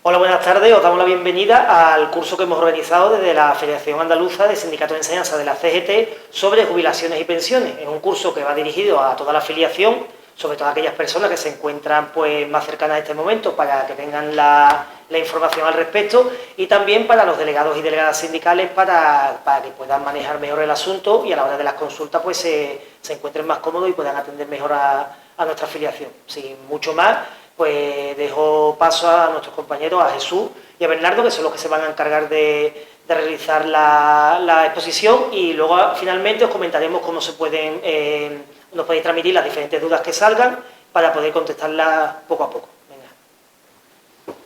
Hola, buenas tardes. Os damos la bienvenida al curso que hemos organizado desde la Federación Andaluza de Sindicatos de Enseñanza de la CGT sobre jubilaciones y pensiones. Es un curso que va dirigido a toda la afiliación, sobre todo a aquellas personas que se encuentran más cercanas a este momento, para que tengan la información al respecto, y también para los delegados y delegadas sindicales para que puedan manejar mejor el asunto y a la hora de las consultas pues se encuentren más cómodos y puedan atender mejor a nuestra afiliación. Sin mucho más, pues dejo paso a nuestros compañeros, a Jesús y a Bernardo, que son los que se van a encargar de realizar la exposición, y luego finalmente os comentaremos cómo nos podéis transmitir las diferentes dudas que salgan para poder contestarlas poco a poco. Venga.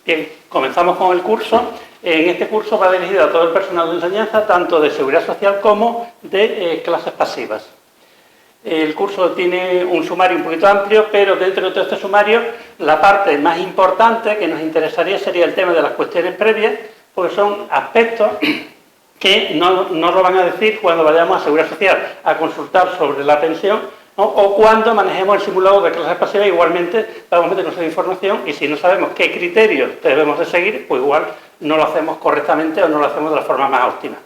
Bien, comenzamos con el curso. En este curso va dirigido a todo el personal de enseñanza, tanto de seguridad social como de clases pasivas. El curso tiene un sumario un poquito amplio, pero dentro de todo este sumario la parte más importante que nos interesaría sería el tema de las cuestiones previas, porque son aspectos que no lo van a decir cuando vayamos a Seguridad Social a consultar sobre la pensión, ¿no? O cuando manejemos el simulado de clases pasivas. Igualmente vamos a meternos en información, y si no sabemos qué criterios debemos de seguir, pues igual no lo hacemos correctamente o no lo hacemos de la forma más óptima.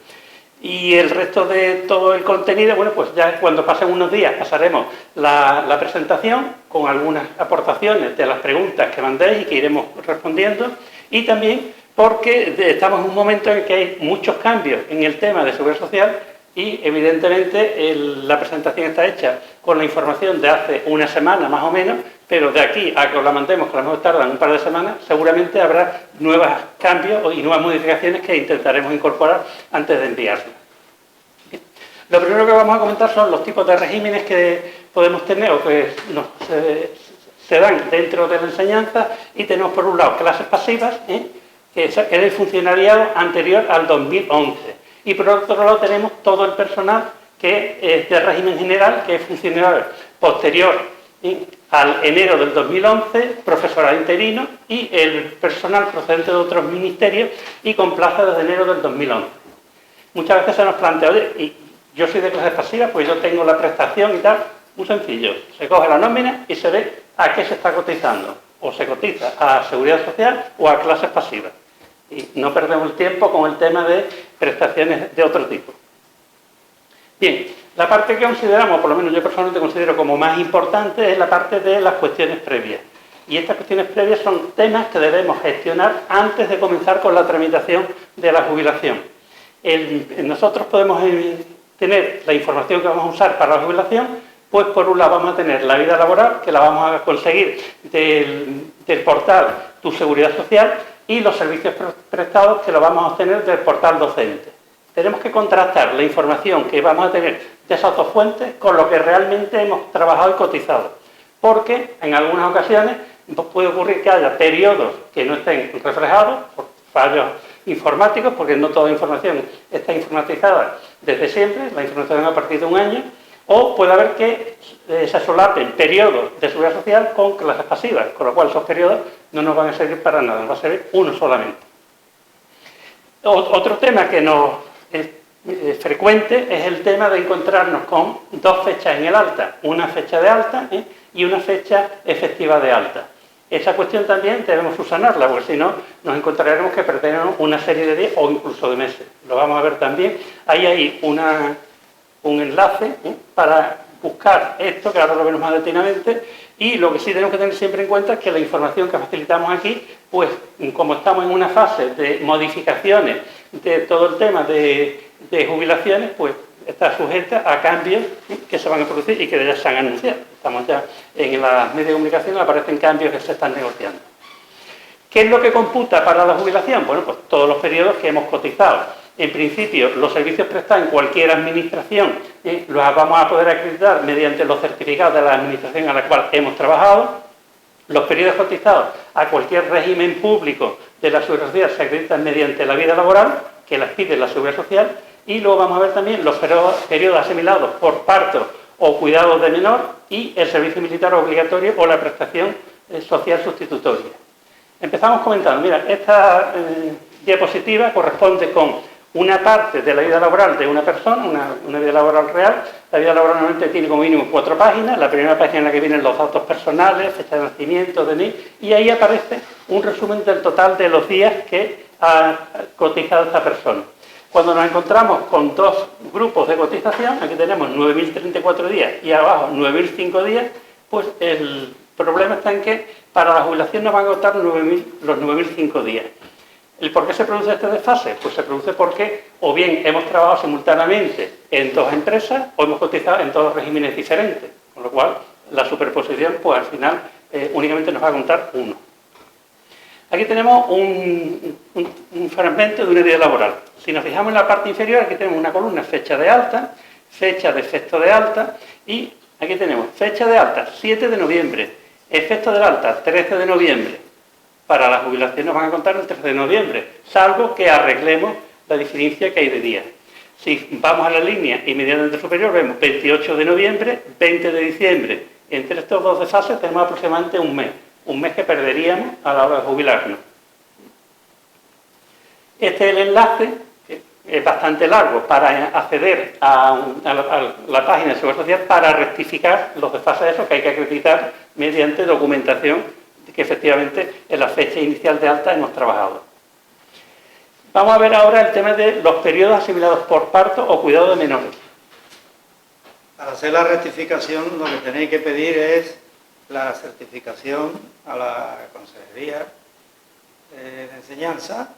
Y el resto de todo el contenido, bueno, pues ya cuando pasen unos días pasaremos la presentación con algunas aportaciones de las preguntas que mandéis y que iremos respondiendo, y también porque estamos en un momento en el que hay muchos cambios en el tema de seguridad social y evidentemente la presentación está hecha con la información de hace una semana más o menos, pero de aquí a que os la mandemos, que a lo mejor tardan un par de semanas, seguramente habrá nuevos cambios y nuevas modificaciones que intentaremos incorporar antes de enviarla. Lo primero que vamos a comentar son los tipos de regímenes que podemos tener o que se dan dentro de la enseñanza, y tenemos por un lado clases pasivas, que es el funcionariado anterior al 2011. Y por otro lado tenemos todo el personal que es de régimen general, que es funcionario posterior al enero del 2011, profesorado interino, y el personal procedente de otros ministerios y con plaza desde enero del 2011. Muchas veces se nos plantea, oye, y yo soy de clases pasivas, pues yo tengo la prestación y tal. Muy sencillo, se coge la nómina y se ve a qué se está cotizando. O se cotiza a Seguridad Social o a clases pasivas. Y no perdemos el tiempo con el tema de prestaciones de otro tipo. Bien, la parte que consideramos, por lo menos yo personalmente considero como más importante, es la parte de las cuestiones previas. Y estas cuestiones previas son temas que debemos gestionar antes de comenzar con la tramitación de la jubilación. Nosotros podemos tener la información que vamos a usar para la jubilación, pues por un lado vamos a tener la vida laboral, que la vamos a conseguir del portal Tu Seguridad Social, y los servicios prestados, que lo vamos a obtener del portal docente. Tenemos que contrastar la información que vamos a tener de esas dos fuentes con lo que realmente hemos trabajado y cotizado, porque en algunas ocasiones puede ocurrir que haya periodos que no estén reflejados por fallos informáticos, porque no toda información está informatizada desde siempre, la información a partir de un año, o puede haber que se solapen periodos de seguridad social con clases pasivas, con lo cual esos periodos no nos van a servir para nada, nos va a servir uno solamente. Otro tema que nos es frecuente es el tema de encontrarnos con dos fechas en el alta, una fecha de alta y una fecha efectiva de alta. Esa cuestión también debemos subsanarla, porque si no nos encontraremos que perdemos una serie de días o incluso de meses. Lo vamos a ver también. Ahí hay un enlace para buscar esto, que ahora lo vemos más detenidamente, y lo que sí tenemos que tener siempre en cuenta es que la información que facilitamos aquí, pues como estamos en una fase de modificaciones de todo el tema de jubilaciones, pues está sujeta a cambios que se van a producir y que ya se han anunciado. Estamos ya en las medios de comunicación, aparecen cambios que se están negociando. ¿Qué es lo que computa para la jubilación? Bueno, pues todos los periodos que hemos cotizado. En principio, los servicios prestados en cualquier administración los vamos a poder acreditar mediante los certificados de la administración a la cual hemos trabajado. Los periodos cotizados a cualquier régimen público de la Seguridad Social se acreditan mediante la vida laboral, que las pide la Seguridad Social. Y luego vamos a ver también los periodos asimilados por parto o cuidado de menor, y el servicio militar obligatorio o la prestación social sustitutoria. Empezamos comentando, mira, esta diapositiva corresponde con una parte de la vida laboral de una persona, una vida laboral real. La vida laboral normalmente tiene como mínimo 4 páginas. La primera página en la que vienen los datos personales, fecha de nacimiento, DNI, y ahí aparece un resumen del total de los días que ha cotizado esta persona. Cuando nos encontramos con dos grupos de cotización, aquí tenemos 9.034 días y abajo 9.005 días, pues el problema está en que para la jubilación nos van a contar los 9.005 días. ¿El por qué se produce este desfase? Pues se produce porque o bien hemos trabajado simultáneamente en dos empresas o hemos cotizado en dos regímenes diferentes, con lo cual la superposición pues al final únicamente nos va a contar uno. Aquí tenemos un fragmento de una día laboral. Si nos fijamos en la parte inferior, aquí tenemos una columna fecha de alta, fecha de efecto de alta y aquí tenemos fecha de alta 7 de noviembre, efecto del alta 13 de noviembre. Para la jubilación nos van a contar el 13 de noviembre, salvo que arreglemos la diferencia que hay de días. Si vamos a la línea inmediatamente superior, vemos 28 de noviembre, 20 de diciembre. Entre estos dos desfases tenemos aproximadamente un mes que perderíamos a la hora de jubilarnos. Este es el enlace, que es bastante largo, para acceder a la página de Seguridad Social para rectificar los desfases esos que hay que acreditar mediante documentación que efectivamente en la fecha inicial de alta hemos trabajado. Vamos a ver ahora el tema de los periodos asimilados por parto o cuidado de menores. Para hacer la rectificación lo que tenéis que pedir es la certificación a la Consejería de Enseñanza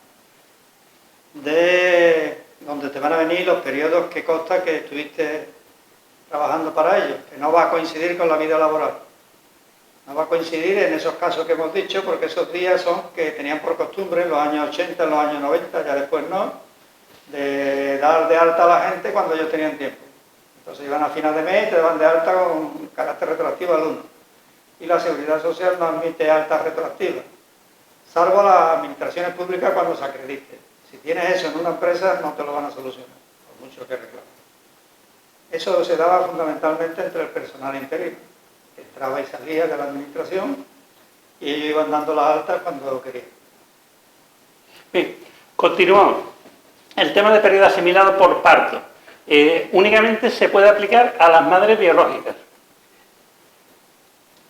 de donde te van a venir los periodos que consta que estuviste trabajando para ellos, que no va a coincidir con la vida laboral. No va a coincidir en esos casos que hemos dicho, porque esos días son que tenían por costumbre en los años 80, en los años 90, ya después no, de dar de alta a la gente cuando ellos tenían tiempo. Entonces iban a final de mes y te daban de alta con carácter retroactivo al 1. Y la Seguridad Social no admite altas retroactivas, salvo las administraciones públicas cuando se acredite. Si tienes eso en una empresa, no te lo van a solucionar, por mucho que reclames. Eso se daba fundamentalmente entre el personal interino, que entraba y salía de la administración y ellos iban dando las altas cuando querían. Bien, continuamos. El tema de periodo asimilado por parto. Únicamente se puede aplicar a las madres biológicas.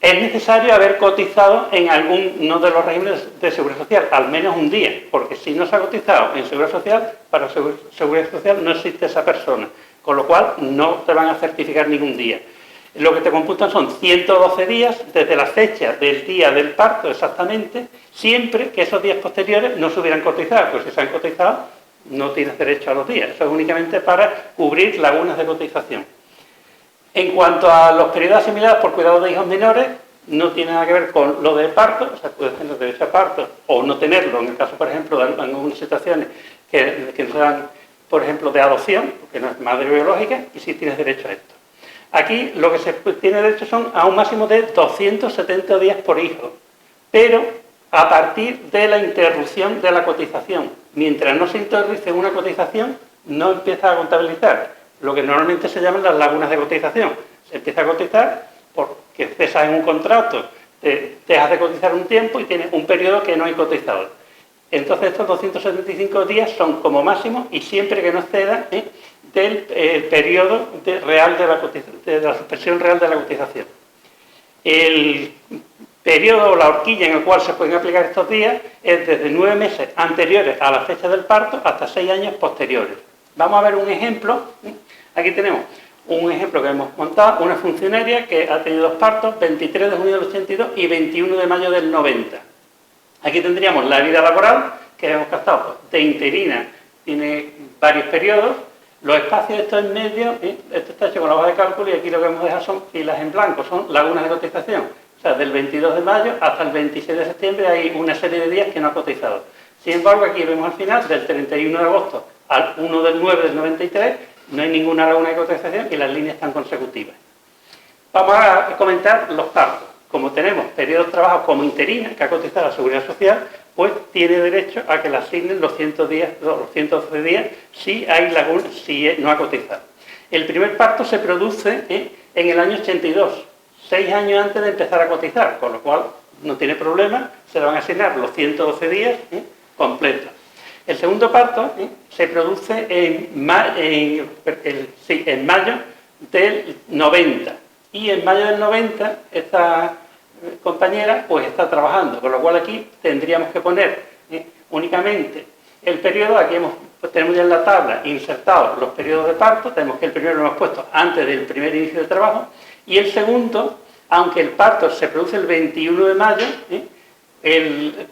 Es necesario haber cotizado en alguno de los regímenes de Seguridad Social, al menos un día, porque si no se ha cotizado en Seguridad Social, para Seguridad Social no existe esa persona, con lo cual no te van a certificar ningún día. Lo que te computan son 112 días desde la fecha del día del parto exactamente, siempre que esos días posteriores no se hubieran cotizado, pues si se han cotizado no tienes derecho a los días, eso es únicamente para cubrir lagunas de cotización. En cuanto a los periodos asimilados por cuidado de hijos menores, no tiene nada que ver con lo de parto, o sea, puedes tener derecho a parto o no tenerlo, en el caso, por ejemplo, de algunas situaciones que se dan, por ejemplo, de adopción, porque no es madre biológica, y sí tienes derecho a esto. Aquí lo que se tiene derecho son a un máximo de 270 días por hijo, pero a partir de la interrupción de la cotización. Mientras no se interrumpe una cotización, no empieza a contabilizar lo que normalmente se llaman las lagunas de cotización. Se empieza a cotizar porque cesas en un contrato, te dejas de cotizar un tiempo y tienes un periodo que no hay cotizado. Entonces estos 275 días son como máximo y siempre que no exceda del periodo real de la suspensión real de la cotización. El periodo o la horquilla en el cual se pueden aplicar estos días es desde 9 meses anteriores a la fecha del parto hasta 6 años posteriores. Vamos a ver un ejemplo. Aquí tenemos un ejemplo que hemos montado, una funcionaria que ha tenido dos partos, 23 de junio del 82 y 21 de mayo del 90. Aquí tendríamos la vida laboral, que hemos captado pues, de interina, tiene varios periodos. Los espacios estos en medio, esto está hecho con la hoja de cálculo y aquí lo que hemos dejado son filas en blanco, son lagunas de cotización. O sea, del 22 de mayo hasta el 26 de septiembre hay una serie de días que no ha cotizado. Sin embargo, aquí vemos al final, del 31 de agosto al 1 del 9 del 93, no hay ninguna laguna de cotización y las líneas están consecutivas. Vamos a comentar los partos. Como tenemos periodos de trabajo como interina, que ha cotizado la Seguridad Social, pues tiene derecho a que le asignen los 112 días si hay laguna, si no ha cotizado. El primer parto se produce en el año 82, 6 años antes de empezar a cotizar, con lo cual no tiene problema, se le van a asignar los 112 días completos. El segundo parto se produce en mayo del 90 y en mayo del 90 esta compañera pues está trabajando, con lo cual aquí tendríamos que poner únicamente el periodo. Aquí tenemos ya en la tabla insertados los periodos de parto. Tenemos que el primero lo hemos puesto antes del primer inicio de trabajo, y el segundo, aunque el parto se produce el 21 de mayo,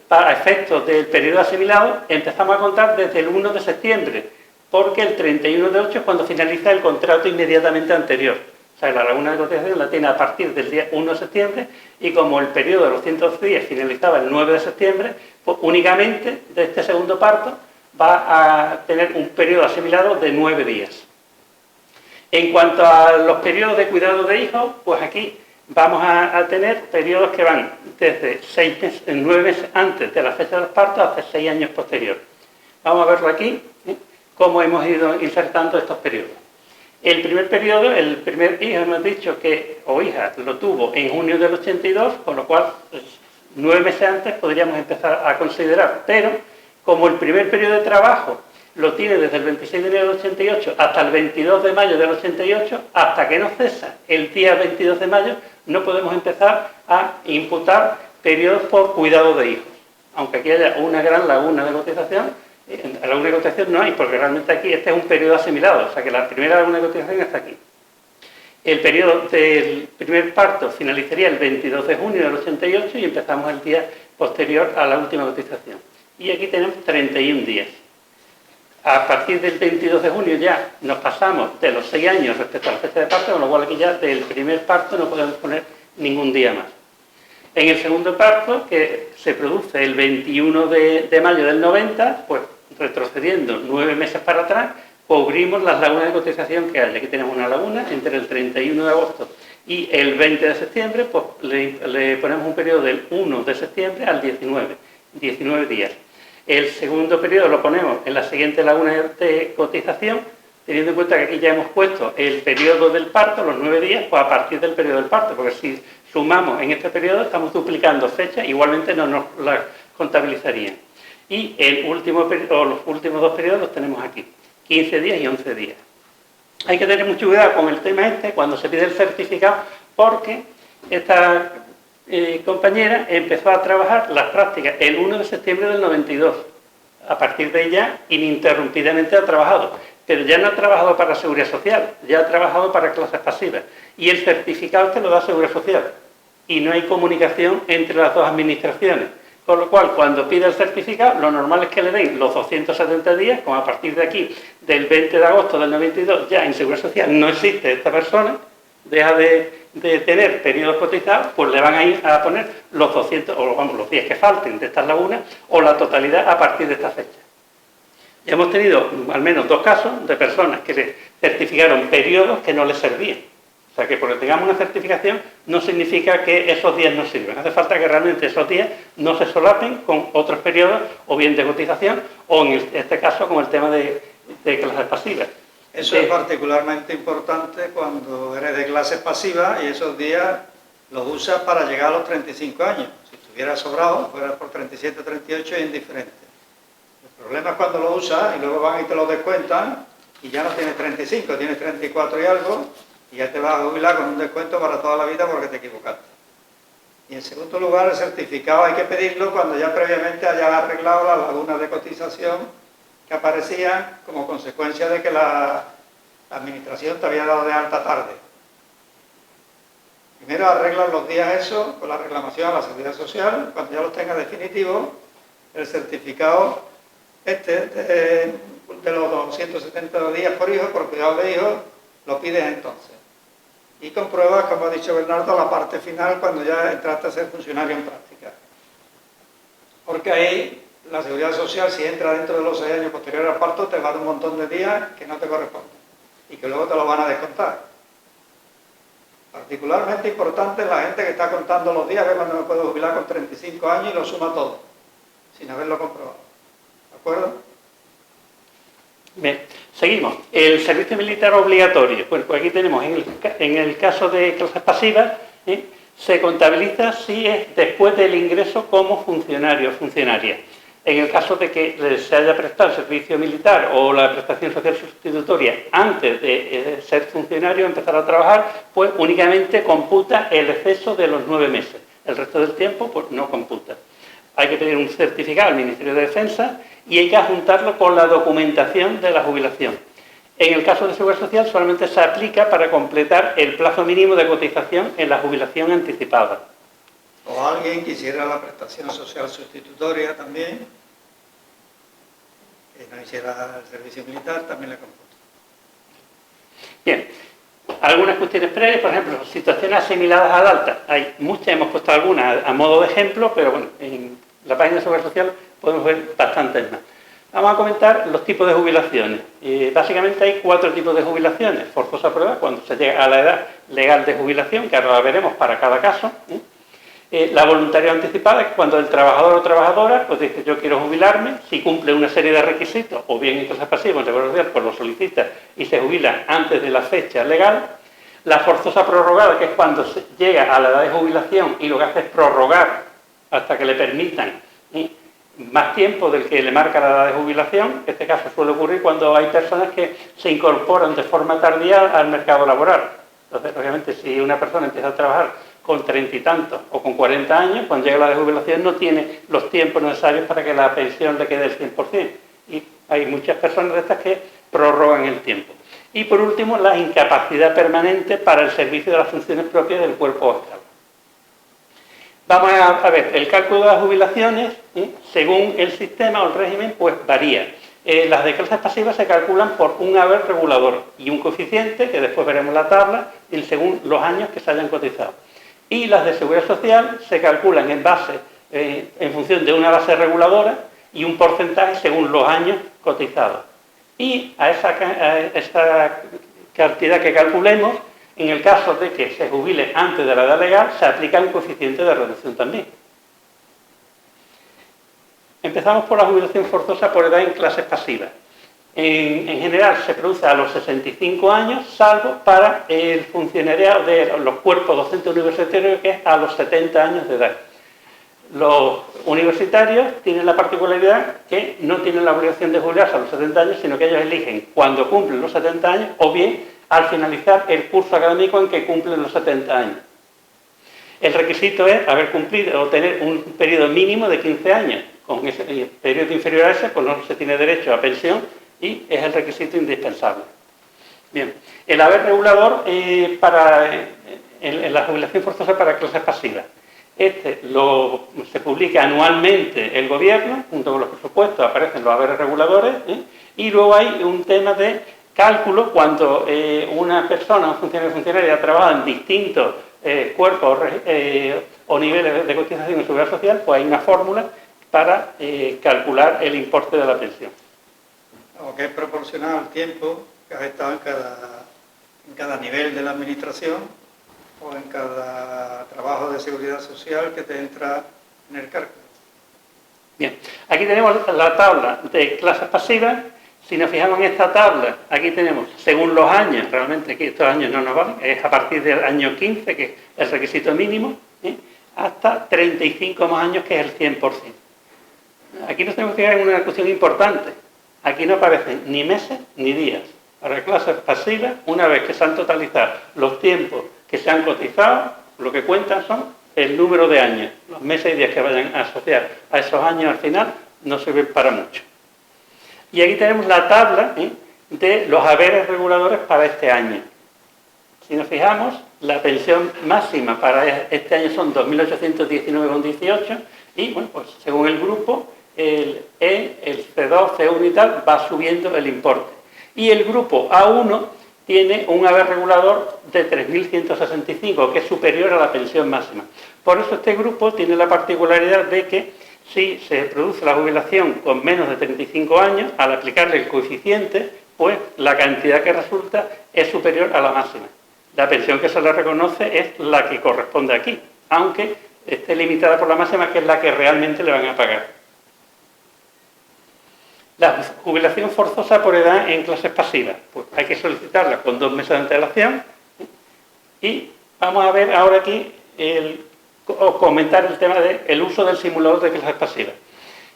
para efectos del periodo asimilado empezamos a contar desde el 1 de septiembre, porque el 31 de 8 es cuando finaliza el contrato inmediatamente anterior. O sea, la laguna de cotización la tiene a partir del día 1 de septiembre, y como el periodo de los 112 días finalizaba el 9 de septiembre, pues únicamente de este segundo parto va a tener un periodo asimilado de 9 días. En cuanto a los periodos de cuidado de hijos, pues aquí vamos a tener periodos que van desde 9 meses antes de la fecha del parto hasta 6 años posterior. Vamos a verlo aquí, cómo hemos ido insertando estos periodos. El primer periodo, el primer hijo, hemos dicho que, o hija, lo tuvo en junio del 82, con lo cual 9 meses antes podríamos empezar a considerar, pero como el primer periodo de trabajo lo tiene desde el 26 de enero del 88 hasta el 22 de mayo del 88, hasta que no cesa el día 22 de mayo, no podemos empezar a imputar periodos por cuidado de hijos. Aunque aquí haya una gran laguna de cotización, la laguna de cotización no hay, porque realmente aquí este es un periodo asimilado, o sea que la primera laguna de cotización está aquí. El periodo del primer parto finalizaría el 22 de junio del 88 y empezamos el día posterior a la última cotización. Y aquí tenemos 31 días. A partir del 22 de junio ya nos pasamos de los 6 años respecto a la fecha de parto, con lo cual aquí ya del primer parto no podemos poner ningún día más. En el segundo parto, que se produce el 21 de mayo del 90, pues retrocediendo 9 meses para atrás, cubrimos las lagunas de cotización que hay. Aquí tenemos una laguna entre el 31 de agosto y el 20 de septiembre, pues le ponemos un periodo del 1 de septiembre al 19 días. El segundo periodo lo ponemos en la siguiente laguna de cotización, teniendo en cuenta que aquí ya hemos puesto el periodo del parto, los 9 días, pues a partir del periodo del parto, porque si sumamos en este periodo estamos duplicando fechas, igualmente no nos las contabilizarían. Y los últimos 2 periodos los tenemos aquí, 15 días y 11 días. Hay que tener mucho cuidado con el tema cuando se pide el certificado, porque esta compañera empezó a trabajar las prácticas el 1 de septiembre del 92. A partir de ella, ininterrumpidamente ha trabajado, pero ya no ha trabajado para la Seguridad Social, ya ha trabajado para clases pasivas. Y el certificado lo da Seguridad Social. Y no hay comunicación entre las dos administraciones. Con lo cual, cuando pide el certificado, lo normal es que le den los 270 días, como a partir de aquí, del 20 de agosto del 92, ya en Seguridad Social no existe esta persona, deja de tener periodos cotizados, pues le van a ir a poner los 200, o vamos, los días que falten de estas lagunas, o la totalidad a partir de esta fecha. Ya hemos tenido al menos 2 casos de personas que le certificaron periodos que no les servían. O sea que porque tengamos una certificación no significa que esos días no sirven. Hace falta que realmente esos días no se solapen con otros periodos, o bien de cotización, o en este caso con el tema de clases pasivas. Eso es particularmente importante cuando eres de clases pasivas y esos días los usas para llegar a los 35 años. Si estuvieras sobrado, fueras por 37 o 38, es indiferente. El problema es cuando lo usas y luego van y te lo descuentan y ya no tienes 35, tienes 34 y algo, y ya te vas a jubilar con un descuento para toda la vida porque te equivocaste. Y en segundo lugar, el certificado hay que pedirlo cuando ya previamente hayas arreglado las lagunas de cotización que aparecían como consecuencia de que la administración te había dado de alta tarde. Primero arreglas los días eso con la reclamación a la Seguridad Social. Cuando ya los tengas definitivos, el certificado de los 270 días por hijo, por cuidado de hijos, lo pides entonces. Y compruebas, como ha dicho Bernardo, la parte final cuando ya entraste a ser funcionario en práctica. Porque ahí la Seguridad Social, si entra dentro de los 6 años posteriores al parto, te va a dar un montón de días que no te corresponden y que luego te lo van a descontar. Particularmente importante es la gente que está contando los días, que cuando me puedo jubilar con 35 años y lo suma todo, sin haberlo comprobado. ¿De acuerdo? Bien, seguimos. El servicio militar obligatorio. Pues aquí tenemos, en el caso de clases pasivas, se contabiliza si es después del ingreso como funcionario o funcionaria. En el caso de que se haya prestado el servicio militar o la prestación social sustitutoria antes de ser funcionario, empezar a trabajar, pues únicamente computa el exceso de los 9 meses. El resto del tiempo pues, no computa. Hay que pedir un certificado al Ministerio de Defensa y hay que adjuntarlo con la documentación de la jubilación. En el caso de Seguridad Social solamente se aplica para completar el plazo mínimo de cotización en la jubilación anticipada. O alguien quisiera la prestación social sustitutoria también, que no hiciera el servicio militar, también le computa. Bien, algunas cuestiones previas, por ejemplo, situaciones asimiladas al alta. Hay muchas, hemos puesto algunas a modo de ejemplo, pero bueno, en la página de Seguridad Social podemos ver bastantes más. Vamos a comentar los tipos de jubilaciones. Básicamente hay 4 tipos de jubilaciones. Forzosa por edad, cuando se llega a la edad legal de jubilación, que ahora la veremos para cada caso. La voluntaria anticipada, es cuando el trabajador o trabajadora pues dice yo quiero jubilarme, si cumple una serie de requisitos, o bien en clase pasiva, en Seguridad Social, pues lo solicita y se jubila antes de la fecha legal. La forzosa prorrogada, que es cuando se llega a la edad de jubilación y lo que hace es prorrogar hasta que le permitan más tiempo del que le marca la edad de jubilación. En este caso suele ocurrir cuando hay personas que se incorporan de forma tardía al mercado laboral. Entonces, obviamente, si una persona empieza a trabajar con 30 y tantos o con 40 años, cuando llega la edad de jubilación no tiene los tiempos necesarios para que la pensión le quede el 100%. Y hay muchas personas de estas que prorrogan el tiempo. Y por último, la incapacidad permanente para el servicio de las funciones propias del cuerpo o estado. Vamos a ver, el cálculo de las jubilaciones, según el sistema o el régimen, pues varía. Las de clases pasivas se calculan por un haber regulador y un coeficiente, que después veremos la tabla, según los años que se hayan cotizado. Y las de Seguridad Social se calculan en base, en función de una base reguladora y un porcentaje según los años cotizados. Y a esa cantidad que calculemos, en el caso de que se jubile antes de la edad legal, se aplica un coeficiente de reducción también. Empezamos por la jubilación forzosa por edad en clases pasivas. En general se produce a los 65 años, salvo para el funcionariado de los cuerpos docentes universitarios, que es a los 70 años de edad. Los universitarios tienen la particularidad que no tienen la obligación de jubilarse a los 70 años, sino que ellos eligen cuando cumplen los 70 años o bien al finalizar el curso académico en que cumplen los 70 años. El requisito es haber cumplido o tener un periodo mínimo de 15 años. Con ese periodo inferior a ese, pues no se tiene derecho a pensión y es el requisito indispensable. Bien, el haber regulador en la jubilación forzosa para clases pasivas. Se publica anualmente el gobierno, junto con los presupuestos aparecen los haberes reguladores, y luego hay un tema de cálculo cuando una persona, un funcionario ha trabajado en distintos cuerpos o niveles de cotización en Seguridad Social, pues hay una fórmula para calcular el importe de la pensión. O que es proporcional al tiempo que has estado en cada nivel de la administración o en cada trabajo de seguridad social que te entra en el cálculo. Bien, aquí tenemos la tabla de clases pasivas. Si nos fijamos en esta tabla, aquí tenemos, según los años, realmente aquí estos años no nos valen, es a partir del año 15, que es el requisito mínimo, hasta 35 más años, que es el 100%. Aquí nos tenemos que fijar en una cuestión importante. Aquí no aparecen ni meses ni días. Para clases pasivas, una vez que se han totalizado los tiempos que se han cotizado, lo que cuentan son el número de años. Los meses y días que vayan a asociar a esos años al final no sirven para mucho. Y aquí tenemos la tabla de los haberes reguladores para este año. Si nos fijamos, la pensión máxima para este año son 2.819,18 y, bueno, pues según el grupo, el C2, C1 y tal, va subiendo el importe. Y el grupo A1 tiene un haber regulador de 3.165, que es superior a la pensión máxima. Por eso este grupo tiene la particularidad de que si se produce la jubilación con menos de 35 años, al aplicarle el coeficiente, pues la cantidad que resulta es superior a la máxima. La pensión que se le reconoce es la que corresponde aquí, aunque esté limitada por la máxima, que es la que realmente le van a pagar. La jubilación forzosa por edad en clases pasivas, pues hay que solicitarla con 2 meses de antelación. Y vamos a ver ahora aquí comentar el tema del uso del simulador de clases pasivas.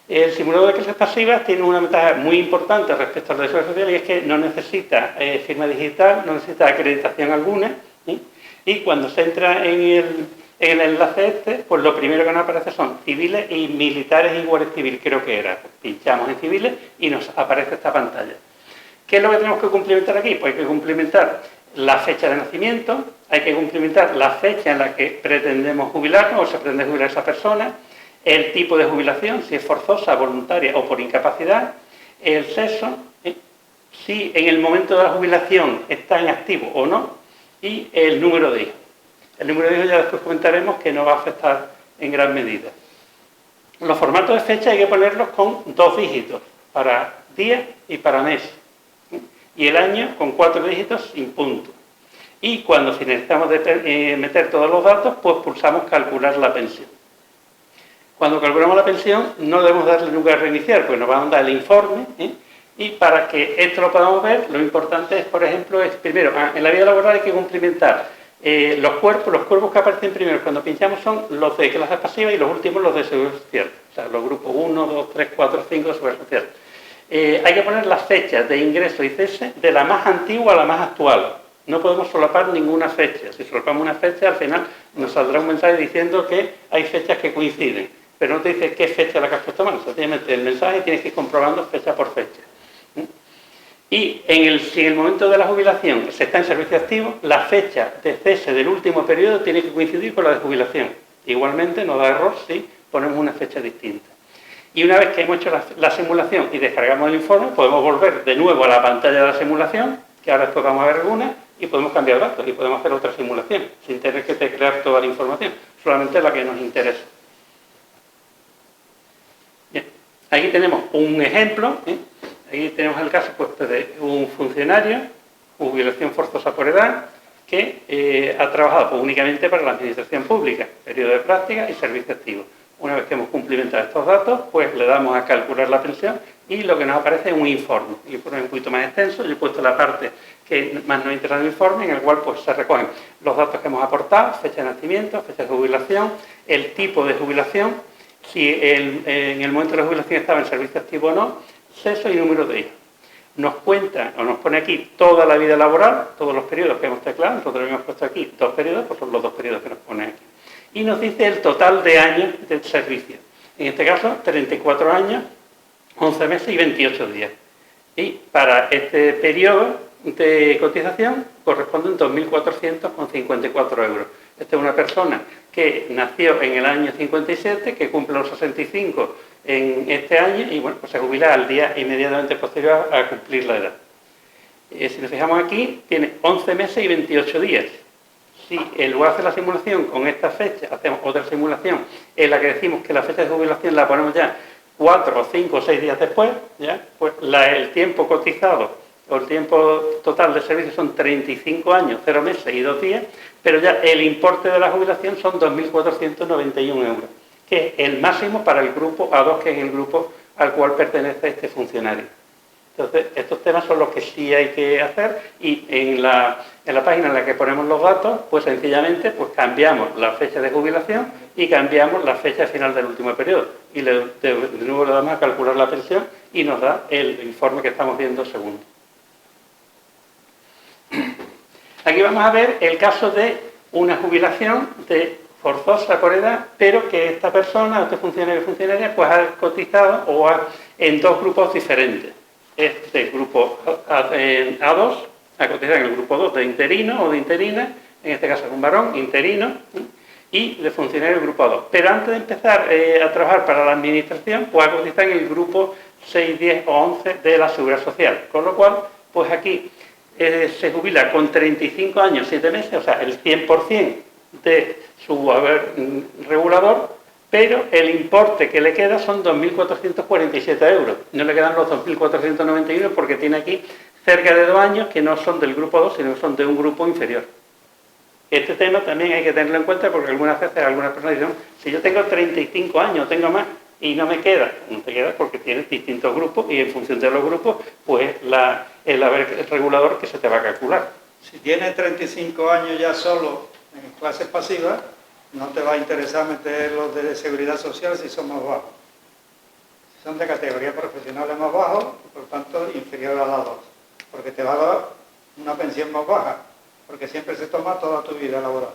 El simulador de clases pasivas tiene una ventaja muy importante respecto al de Seguridad Social, y es que no necesita firma digital, no necesita acreditación alguna, y cuando se entra en En el enlace este, pues lo primero que nos aparece son civiles y militares y guardia civil, creo que era. Pinchamos en civiles y nos aparece esta pantalla. ¿Qué es lo que tenemos que cumplimentar aquí? Pues hay que cumplimentar la fecha de nacimiento, hay que cumplimentar la fecha en la que pretendemos jubilarnos o se pretende jubilar esa persona, el tipo de jubilación, si es forzosa, voluntaria o por incapacidad, el sexo, si en el momento de la jubilación está en activo o no, y el número de hijos. El número de hijos ya después comentaremos que no va a afectar en gran medida. Los formatos de fecha hay que ponerlos con 2 dígitos, para día y para mes. Y el año con 4 dígitos sin punto. Y cuando finalizamos de meter todos los datos, pues pulsamos calcular la pensión. Cuando calculamos la pensión no debemos darle lugar a reiniciar, porque nos va a mandar el informe, y para que esto lo podamos ver, lo importante es, por ejemplo, primero, en la vida laboral hay que cumplimentar los cuerpos que aparecen primero cuando pinchamos son los de clase pasiva y los últimos los de seguridad social. O sea, los grupos 1, 2, 3, 4, 5 de seguridad social. Hay que poner las fechas de ingreso y cese de la más antigua a la más actual. No podemos solapar ninguna fecha. Si solapamos una fecha, al final nos saldrá un mensaje diciendo que hay fechas que coinciden. Pero no te dice qué fecha la que has puesto mal. Sencillamente el mensaje tienes que ir comprobando fecha por fecha. Y si en el momento de la jubilación se está en servicio activo, la fecha de cese del último periodo tiene que coincidir con la de jubilación. Igualmente no da error si ponemos una fecha distinta. Y una vez que hemos hecho la simulación y descargamos el informe, podemos volver de nuevo a la pantalla de la simulación, que ahora después vamos a ver alguna, y podemos cambiar datos y podemos hacer otra simulación, sin tener que teclear toda la información, solamente la que nos interesa. Bien, aquí tenemos un ejemplo, Aquí tenemos el caso pues, de un funcionario, jubilación forzosa por edad, que ha trabajado pues, únicamente para la administración pública, periodo de práctica y servicio activo. Una vez que hemos cumplimentado estos datos, pues le damos a calcular la pensión y lo que nos aparece es un informe. El informe es un poquito más extenso, yo he puesto la parte que más nos interesa del informe, en el cual pues, se recogen los datos que hemos aportado, fecha de nacimiento, fecha de jubilación, el tipo de jubilación, si en el momento de la jubilación estaba en servicio activo o no, sexo y número de hijos. Nos cuenta, o nos pone aquí toda la vida laboral, todos los periodos que hemos teclado, nosotros hemos puesto aquí 2 periodos, pues son los 2 periodos que nos pone aquí. Y nos dice el total de años de servicio. En este caso, 34 años, 11 meses y 28 días. Y para este periodo de cotización corresponden 2.454 euros. Esta es una persona que nació en el año 57, que cumple los 65 en este año y bueno, pues se jubila al día inmediatamente posterior a cumplir la edad. Si nos fijamos aquí, tiene 11 meses y 28 días. Si en lugar de hacer la simulación con esta fecha, hacemos otra simulación en la que decimos que la fecha de jubilación la ponemos ya 4 o 5 o 6 días después, ¿ya? Pues el tiempo cotizado o el tiempo total de servicio son 35 años, 0 meses y 2 días, pero ya el importe de la jubilación son 2.491 euros, que es el máximo para el grupo A2, que es el grupo al cual pertenece este funcionario. Entonces, estos temas son los que sí hay que hacer y en la página en la que ponemos los datos, pues sencillamente pues cambiamos la fecha de jubilación y cambiamos la fecha final del último periodo. Y de nuevo le damos a calcular la pensión y nos da el informe que estamos viendo segundo. Aquí vamos a ver el caso de una jubilación forzosa por edad, pero que esta persona, este funcionario o funcionaria, pues ha cotizado en 2 grupos diferentes. Este grupo A2 ha cotizado en el grupo 2 de interino o de interina, en este caso es un varón, interino, y de funcionario del grupo A2. Pero antes de empezar a trabajar para la administración, pues ha cotizado en el grupo 6, 10 o 11 de la Seguridad Social. Con lo cual, pues aquí se jubila con 35 años, 7 meses, o sea, el 100% de su haber regulador, pero el importe que le queda son 2.447 euros. No le quedan los 2.491 porque tiene aquí cerca de 2 años que no son del grupo 2, sino que son de un grupo inferior. Este tema también hay que tenerlo en cuenta porque algunas veces algunas personas dicen, si yo tengo 35 años, tengo más, y no me queda. No te queda porque tienes distintos grupos y en función de los grupos, pues el haber regulador que se te va a calcular. Si tienes 35 años ya solo en clases pasivas, no te va a interesar meter los de seguridad social si son más bajos. Si son de categoría profesionales más bajos, por tanto inferior a la 2, porque te va a dar una pensión más baja, porque siempre se toma toda tu vida laboral.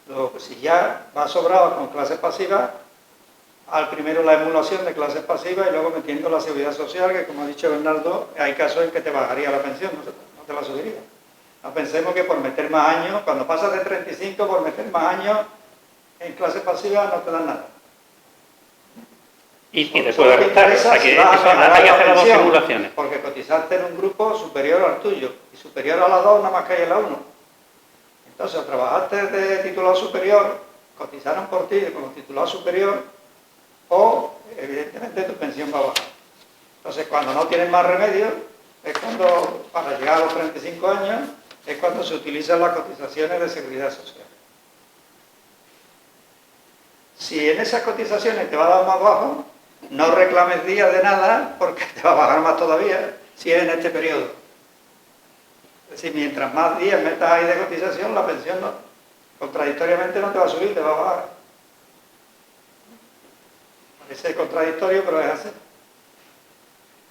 Luego, pues, si ya va sobrado con clases pasivas, al primero la emulación de clases pasivas y luego metiendo la seguridad social, que como ha dicho Bernardo, hay casos en que te bajaría la pensión, no te la subiría. No pensemos que por meter más años, cuando pasas de 35, por meter más años en clases pasivas no te dan nada. Y te puede restar, o sea que hay que hacer las dos simulaciones. Porque cotizaste en un grupo superior al tuyo, y superior a la 2 nada más que hay en la 1. Entonces, o trabajaste de titulado superior, cotizaron por ti como titulado superior, o evidentemente tu pensión va a bajar. Entonces, cuando no tienes más remedio, es cuando, para llegar a los 35 años, es cuando se utilizan las cotizaciones de seguridad social. Si en esas cotizaciones te va a dar más bajo, no reclames días de nada, porque te va a bajar más todavía si es en este periodo. Es decir, mientras más días metas ahí de cotización, la pensión no, contradictoriamente no te va a subir, te va a bajar. Parece contradictorio, pero es así.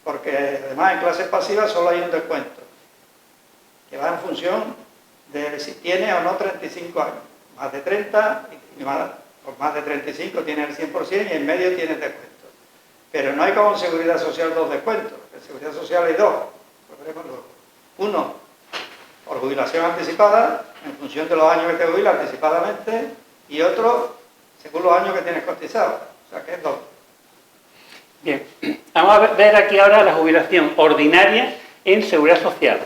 Porque además en clases pasivas solo hay un descuento, que va en función de si tiene o no 35 años. Más de 30, y más de 35 tiene el 100% y en medio tiene descuento. Pero no hay como en Seguridad Social dos descuentos. En Seguridad Social hay dos. Uno, por jubilación anticipada, en función de los años que te jubilas anticipadamente, y otro, según los años que tienes cotizados. O sea que es dos. Bien, vamos a ver aquí ahora la jubilación ordinaria en Seguridad Social.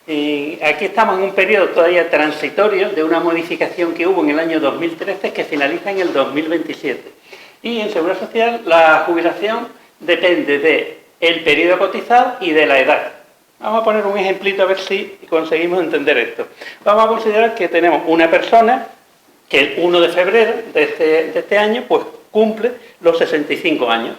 Aquí estamos en un periodo todavía transitorio de una modificación que hubo en el año 2013 que finaliza en el 2027. Y en Seguridad Social la jubilación depende del periodo cotizado y de la edad. Vamos a poner un ejemplito a ver si conseguimos entender esto. Vamos a considerar que tenemos una persona que el 1 de febrero de este año pues cumple los 65 años,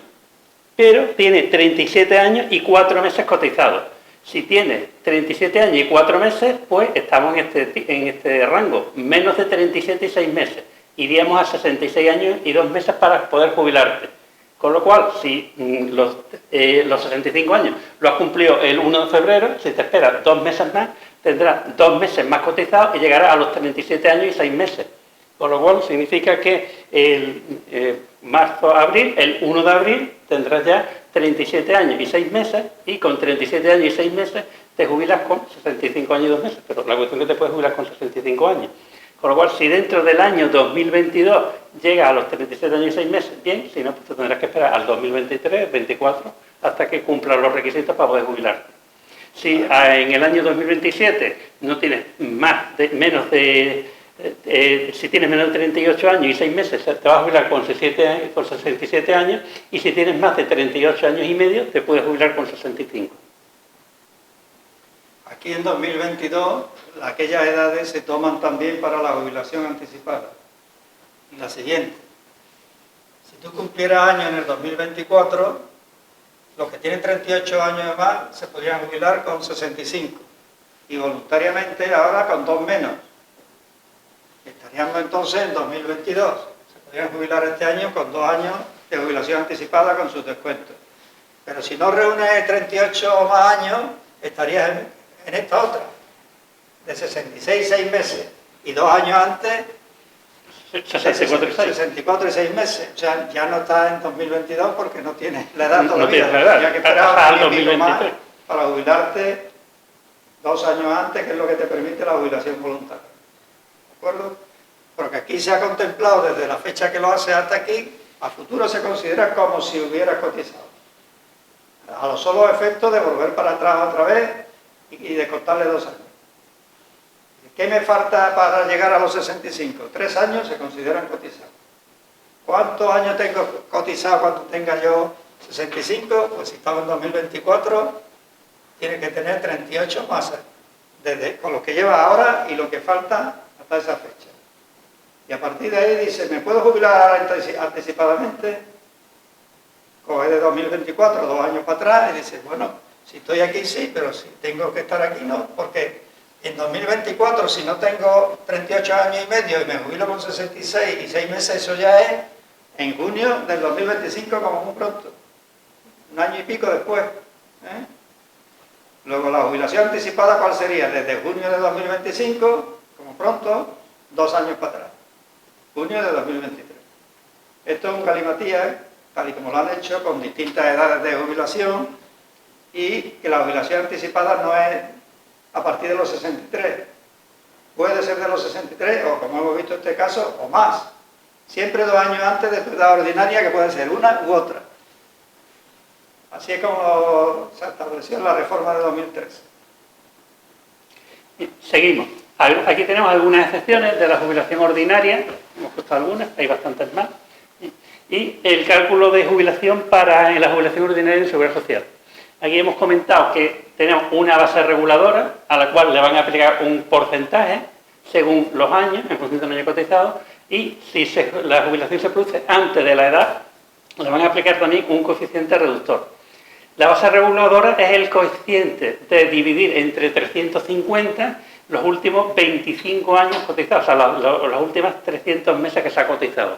pero tiene 37 años y 4 meses cotizados. Si tiene 37 años y 4 meses, pues estamos en este rango, menos de 37 y 6 meses. Iríamos a 66 años y 2 meses para poder jubilarte. Con lo cual, si los 65 años lo has cumplido el 1 de febrero, si te esperas 2 meses más, tendrás 2 meses más cotizados y llegarás a los 37 años y 6 meses. Con lo cual, significa que el marzo-abril, el 1 de abril, tendrás ya 37 años y 6 meses, y con 37 años y 6 meses te jubilas con 65 años y 2 meses. Pero la cuestión es que te puedes jubilar con 65 años. Con lo cual, si dentro del año 2022 llegas a los 37 años y 6 meses, bien, si no, pues te tendrás que esperar al 2023, 24, hasta que cumplan los requisitos para poder jubilarte. Si en el año 2027 no tienes si tienes menos de 38 años y 6 meses, te vas a jubilar con 67 años, y si tienes más de 38 años y medio, te puedes jubilar con 65. Aquí en 2022, aquellas edades se toman también para la jubilación anticipada. Y la siguiente, si tú cumplieras años en el 2024, los que tienen 38 años o más se podrían jubilar con 65. Y voluntariamente ahora con 2 menos. Estaríamos entonces en 2022. Se podrían jubilar este año con 2 años de jubilación anticipada con sus descuentos. Pero si no reúnes 38 o más años, estarías en esta otra, de 66 y 6 meses, y 2 años antes, 64 y 6 meses. O sea, ya no estás en 2022 porque no tienes la edad todavía. No tienes la edad, ya que esperar al 2023. Para jubilarte 2 años antes, que es lo que te permite la jubilación voluntaria. ¿De acuerdo? Porque aquí se ha contemplado desde la fecha que lo hace hasta aquí, a futuro se considera como si hubieras cotizado. A los solos efectos de volver para atrás otra vez y de cortarle 2 años. ¿Qué me falta para llegar a los 65? 3 años se consideran cotizados. ¿Cuántos años tengo cotizado cuando tenga yo 65? Pues si estamos en 2024, tiene que tener 38 más, con lo que lleva ahora y lo que falta hasta esa fecha. Y a partir de ahí dice, ¿me puedo jubilar anticipadamente? Coge de 2024, 2 años para atrás, y dice, bueno, si estoy aquí sí, pero si tengo que estar aquí no, porque en 2024, si no tengo 38 años y medio y me jubilo con 66 y 6 meses, eso ya es en junio del 2025 como muy pronto. 1 año y pico después. Luego la jubilación anticipada, ¿cuál sería? Desde junio de 2025, como pronto, 2 años para atrás. junio de 2023. Esto es un galimatías, tal y como lo han hecho, con distintas edades de jubilación, y que la jubilación anticipada no es a partir de los 63. Puede ser de los 63, o como hemos visto en este caso, o más. Siempre 2 años antes de tu edad ordinaria, que puede ser una u otra. Así es como se estableció en la reforma de 2013. Seguimos. Aquí tenemos algunas excepciones de la jubilación ordinaria, hemos puesto algunas, hay bastantes más, y el cálculo de jubilación en la jubilación ordinaria de Seguridad Social. Aquí hemos comentado que tenemos una base reguladora a la cual le van a aplicar un porcentaje según los años, en función del año cotizado, y si la jubilación se produce antes de la edad, le van a aplicar también un coeficiente reductor. La base reguladora es el coeficiente de dividir entre 350 los últimos 25 años cotizados, o sea, las últimas 300 meses que se ha cotizado.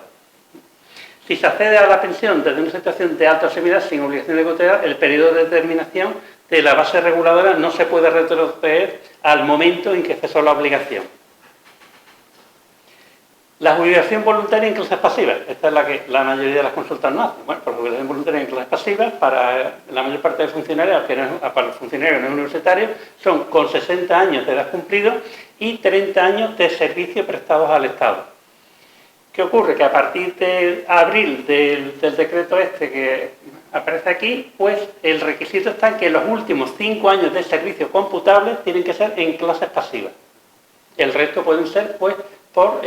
Si se accede a la pensión desde una situación de alta seguridad sin obligación de cotizar, el periodo de determinación de la base reguladora no se puede retroceder al momento en que cesó la obligación. La jubilación voluntaria en clases pasivas, esta es la que la mayoría de las consultas no hacen. Bueno, pues jubilación voluntaria en clases pasivas para la mayor parte de funcionarios, para los funcionarios no universitarios, son con 60 años de edad cumplidos y 30 años de servicio prestados al Estado. ¿Qué ocurre? Que a partir de abril del decreto este que aparece aquí, pues el requisito está en que los últimos 5 años de servicio computables tienen que ser en clases pasivas. El resto pueden ser, pues, por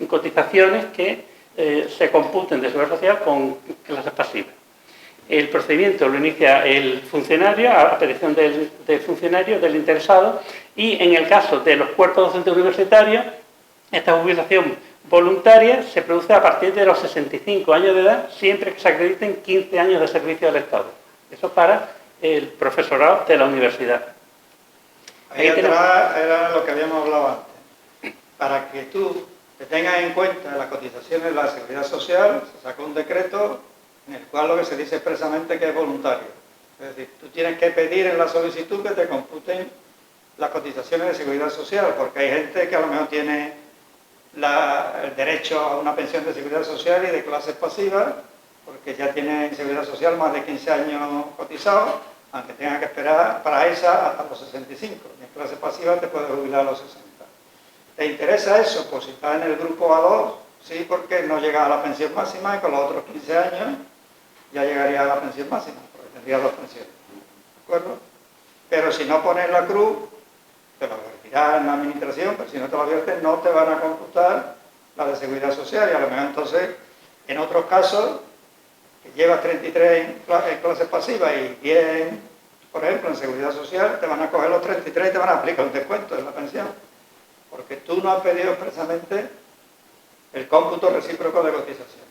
cotizaciones que se computen de Seguridad Social con clases pasivas. El procedimiento lo inicia el funcionario a petición del funcionario, del interesado, y en el caso de los cuerpos docentes universitarios, esta jubilación voluntaria se produce a partir de los 65 años de edad, siempre que se acrediten 15 años de servicio al Estado. Eso para el profesorado de la universidad. Ahí atrás era lo que habíamos hablado antes. Para que tú te tengas en cuenta las cotizaciones de la Seguridad Social, se sacó un decreto en el cual lo que se dice expresamente que es voluntario. Es decir, tú tienes que pedir en la solicitud que te computen las cotizaciones de Seguridad Social, porque hay gente que a lo mejor tiene el derecho a una pensión de Seguridad Social y de clases pasivas, porque ya tiene en Seguridad Social más de 15 años cotizados, aunque tenga que esperar para esa hasta los 65. Y en clases pasivas te puedes jubilar a los 60. ¿Te interesa eso? Pues si estás en el grupo A2, sí, porque no llegas a la pensión máxima y con los otros 15 años ya llegaría a la pensión máxima, porque tendrías 2 pensiones. ¿De acuerdo? Pero si no pones la cruz, te lo advertirás en la administración, pero si no te lo adviertes, no te van a computar la de Seguridad Social. Y a lo mejor entonces, en otros casos, que llevas 33 en clases pasivas y 10, por ejemplo, en Seguridad Social, te van a coger los 33 y te van a aplicar un descuento en la pensión. Porque tú no has pedido expresamente el cómputo recíproco de cotización.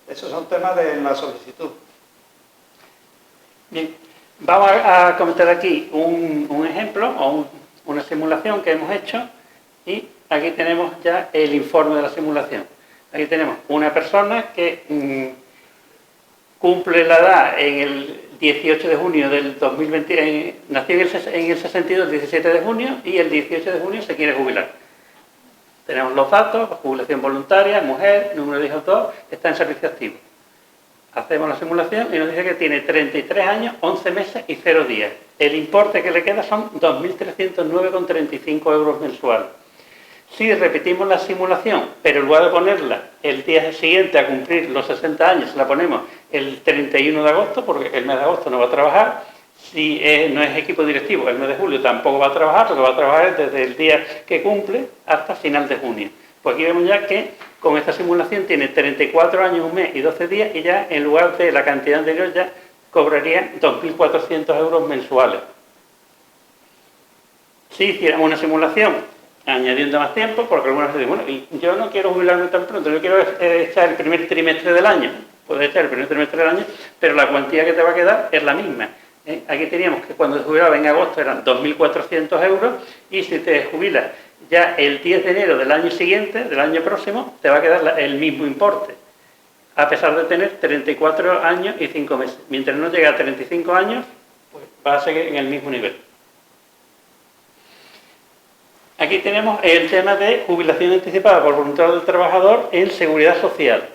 Esos son temas de la solicitud. Bien, vamos a comentar aquí un ejemplo o una simulación que hemos hecho, y aquí tenemos ya el informe de la simulación. Aquí tenemos una persona que cumple la edad en el 18 de junio del 2020, nació en el 62 el 17 de junio y el 18 de junio se quiere jubilar. Tenemos los datos, jubilación voluntaria, mujer, número de hijos 2, está en servicio activo. Hacemos la simulación y nos dice que tiene 33 años, 11 meses y 0 días. El importe que le queda son 2.309,35 euros mensuales. Si repetimos la simulación, pero en lugar de ponerla el día siguiente a cumplir los 60 años, la ponemos el 31 de agosto, porque el mes de agosto no va a trabajar. Si no es equipo directivo, el mes de julio tampoco va a trabajar, porque va a trabajar desde el día que cumple hasta final de junio. Pues aquí vemos ya que con esta simulación tiene 34 años, 1 mes y 12 días, y ya en lugar de la cantidad anterior ya cobraría 2.400 euros mensuales. Si hiciéramos una simulación añadiendo más tiempo, porque algunos dicen, bueno, y yo no quiero jubilarme tan pronto, yo quiero echar el primer trimestre del año. Puedes echar el primer trimestre del año, pero la cuantía que te va a quedar es la misma. Aquí teníamos que cuando se jubilaba en agosto eran 2.400 euros, y si te jubilas ya el 10 de enero del año siguiente, del año próximo, te va a quedar el mismo importe, a pesar de tener 34 años y 5 meses. Mientras no llegue a 35 años, pues va a seguir en el mismo nivel. Aquí tenemos el tema de jubilación anticipada por voluntad del trabajador en seguridad social.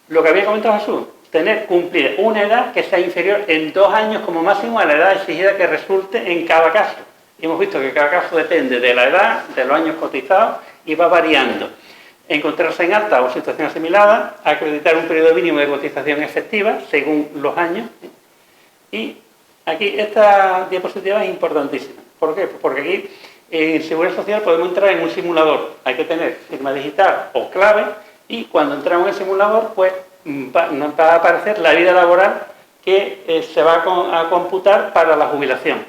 Lo que había comentado Jesús, tener cumplida una edad que sea inferior en 2 años como máximo a la edad exigida que resulte en cada caso. Y hemos visto que cada caso depende de la edad, de los años cotizados y va variando. Encontrarse en alta o situación asimilada, acreditar un periodo mínimo de cotización efectiva según los años. Y aquí esta diapositiva es importantísima. ¿Por qué? Porque aquí en Seguridad Social podemos entrar en un simulador. Hay que tener firma digital o clave y cuando entramos en el simulador pues nos va a aparecer la vida laboral que se va a computar para la jubilación.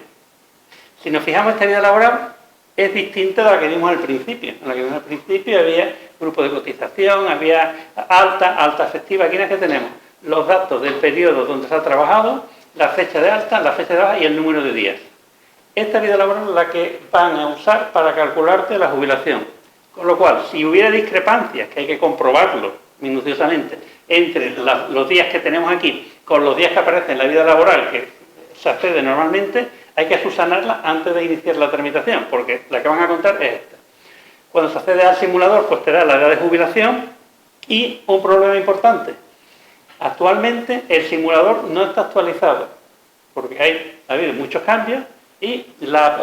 Si nos fijamos, esta vida laboral es distinta de la que vimos al principio. En la que vimos al principio había grupo de cotización, había alta efectiva. Aquí es que tenemos los datos del periodo donde se ha trabajado, la fecha de alta, la fecha de baja y el número de días. Esta vida laboral es la que van a usar para calcularte la jubilación. Con lo cual, si hubiera discrepancias, que hay que comprobarlo minuciosamente, entre los días que tenemos aquí con los días que aparecen en la vida laboral que se accede normalmente, hay que subsanarla antes de iniciar la tramitación, porque la que van a contar es esta. Cuando se accede al simulador, pues te da la edad de jubilación y un problema importante. Actualmente el simulador no está actualizado, porque ha habido muchos cambios y la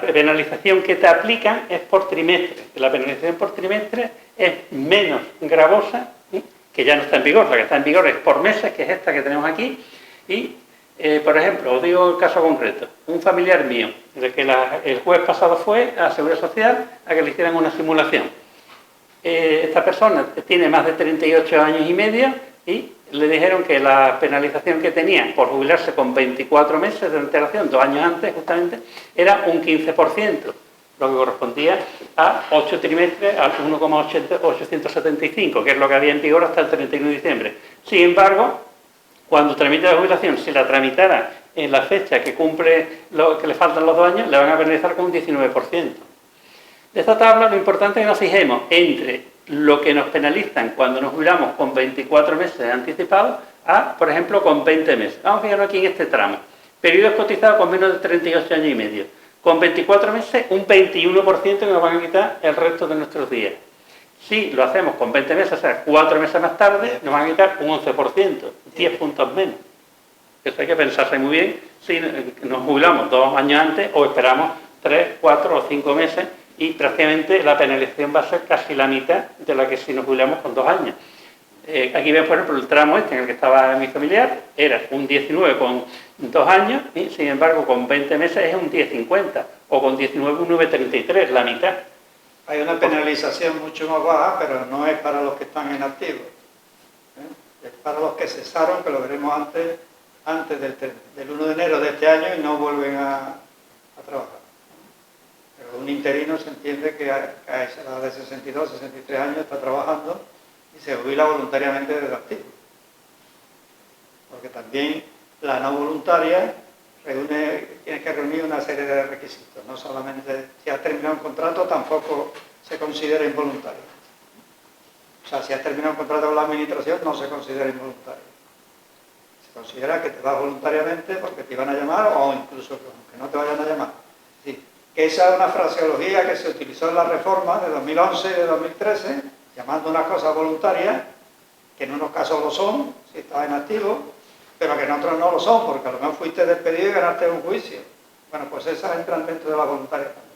penalización que te aplican es por trimestre. La penalización por trimestre es menos gravosa, que ya no está en vigor. La que está en vigor es por meses, que es esta que tenemos aquí. Y, por ejemplo, os digo el caso concreto. Un familiar mío, de que el jueves pasado fue a Seguridad Social a que le hicieran una simulación. Esta persona tiene más de 38 años y medio y le dijeron que la penalización que tenía por jubilarse con 24 meses de antelación, 2 años antes justamente, era un 15%, lo que correspondía a 8 trimestres, al 1,875, que es lo que había en vigor hasta el 31 de diciembre. Sin embargo, cuando tramite la jubilación, si la tramitara en la fecha que cumple que le faltan los 2 años, le van a penalizar con un 19%. De esta tabla lo importante es que nos fijemos entre lo que nos penalizan cuando nos jubilamos con 24 meses anticipados a, por ejemplo, con 20 meses. Vamos a fijarnos aquí en este tramo. Periodos cotizados con menos de 38 años y medio. Con 24 meses, un 21% que nos van a quitar el resto de nuestros días. Si lo hacemos con 20 meses, o sea, 4 meses más tarde, nos van a quitar un 11%, 10 puntos menos. Eso hay que pensarse muy bien si nos jubilamos 2 años antes o esperamos 3, 4 o 5 meses y prácticamente la penalización va a ser casi la mitad de la que si nos jubilamos con 2 años. Aquí vemos, por ejemplo, el tramo este en el que estaba mi familiar, era un 19 con 2 años y, sin embargo, con 20 meses es un 10,50 o con 19 un 9,33, la mitad. Hay una penalización mucho más baja, pero no es para los que están en activo. Es para los que cesaron, que lo veremos antes del 1 de enero de este año y no vuelven a trabajar. Pero un interino se entiende que a esa edad de 62, 63 años está trabajando y se jubila voluntariamente del activo. Porque también la no voluntaria tiene que reunir una serie de requisitos. No solamente si has terminado un contrato, tampoco se considera involuntario. O sea, si has terminado un contrato con la administración, no se considera involuntario. Se considera que te vas voluntariamente porque te iban a llamar o incluso que no te vayan a llamar. Sí. Esa es una fraseología que se utilizó en la reforma de 2011 y de 2013, llamando unas cosas voluntarias, que en unos casos lo son, si estás en activo, pero que en otros no lo son, porque a lo mejor fuiste despedido y ganaste un juicio. Bueno, pues esas entran dentro de la voluntaria también.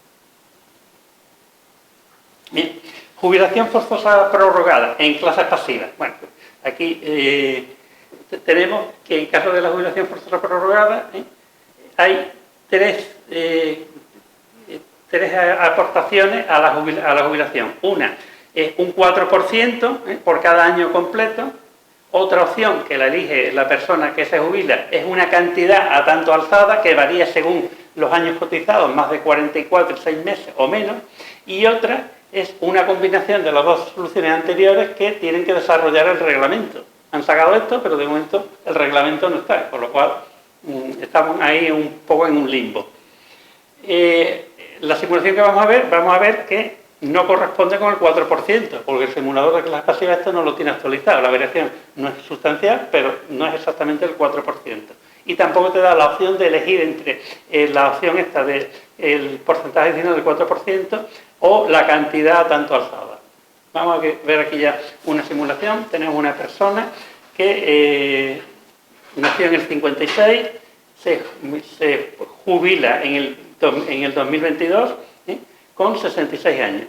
Bien, jubilación forzosa prorrogada en clases pasivas. Bueno, aquí tenemos que en caso de la jubilación forzosa prorrogada hay tres aportaciones a la jubilación. Una es un 4% por cada año completo. Otra opción que la elige la persona que se jubila es una cantidad a tanto alzada que varía según los años cotizados, más de 44 y 6 meses o menos. Y otra es una combinación de las dos soluciones anteriores que tienen que desarrollar el reglamento. Han sacado esto, pero de momento el reglamento no está, por lo cual estamos ahí un poco en un limbo. La simulación que vamos a ver que no corresponde con el 4%, porque el simulador de clases pasivas esto no lo tiene actualizado. La variación no es sustancial, pero no es exactamente el 4%. Y tampoco te da la opción de elegir entre la opción esta del porcentaje adicional del 4% o la cantidad tanto alzada. Vamos a ver aquí ya una simulación. Tenemos una persona que nació en el 56, se jubila en el 2022 con 66 años.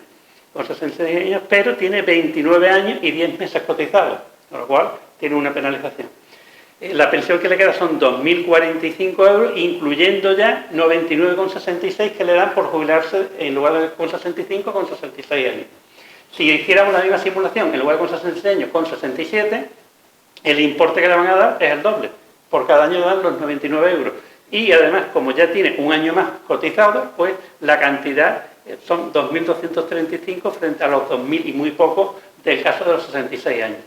Con 66 años, pero tiene 29 años y 10 meses cotizados, con lo cual tiene una penalización. La pensión que le queda son 2.045 euros, incluyendo ya 99,66 que le dan por jubilarse en lugar de con 65, con 66 años. Si hiciéramos la misma simulación, en lugar de con 66 años, con 67, el importe que le van a dar es el doble. Por cada año le dan los 99 euros. Y además, como ya tiene un año más cotizado, pues la cantidad son 2.235 frente a los 2.000 y muy poco del caso de los 66 años.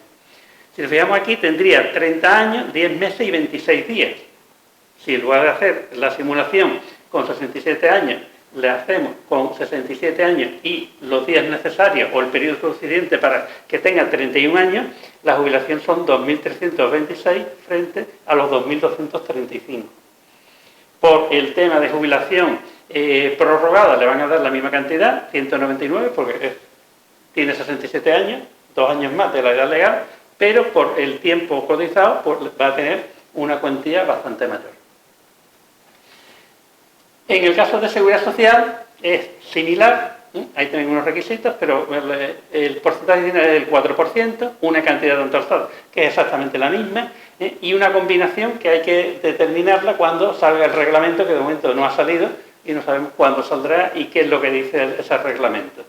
Si nos fijamos aquí, tendría 30 años, 10 meses y 26 días. Si en lugar de hacer la simulación con 67 años, le hacemos con 67 años y los días necesarios o el periodo suficiente para que tenga 31 años, la jubilación son 2.326 frente a los 2.235. Por el tema de jubilación prorrogada le van a dar la misma cantidad, 199, porque tiene 67 años, 2 años más de la edad legal, pero por el tiempo cotizado pues, va a tener una cuantía bastante mayor. En el caso de seguridad social es similar, ahí tienen unos requisitos, pero el porcentaje es del 4%, una cantidad tanto alzada que es exactamente la misma, y una combinación que hay que determinarla cuando salga el reglamento, que de momento no ha salido, y no sabemos cuándo saldrá y qué es lo que dice ese reglamento.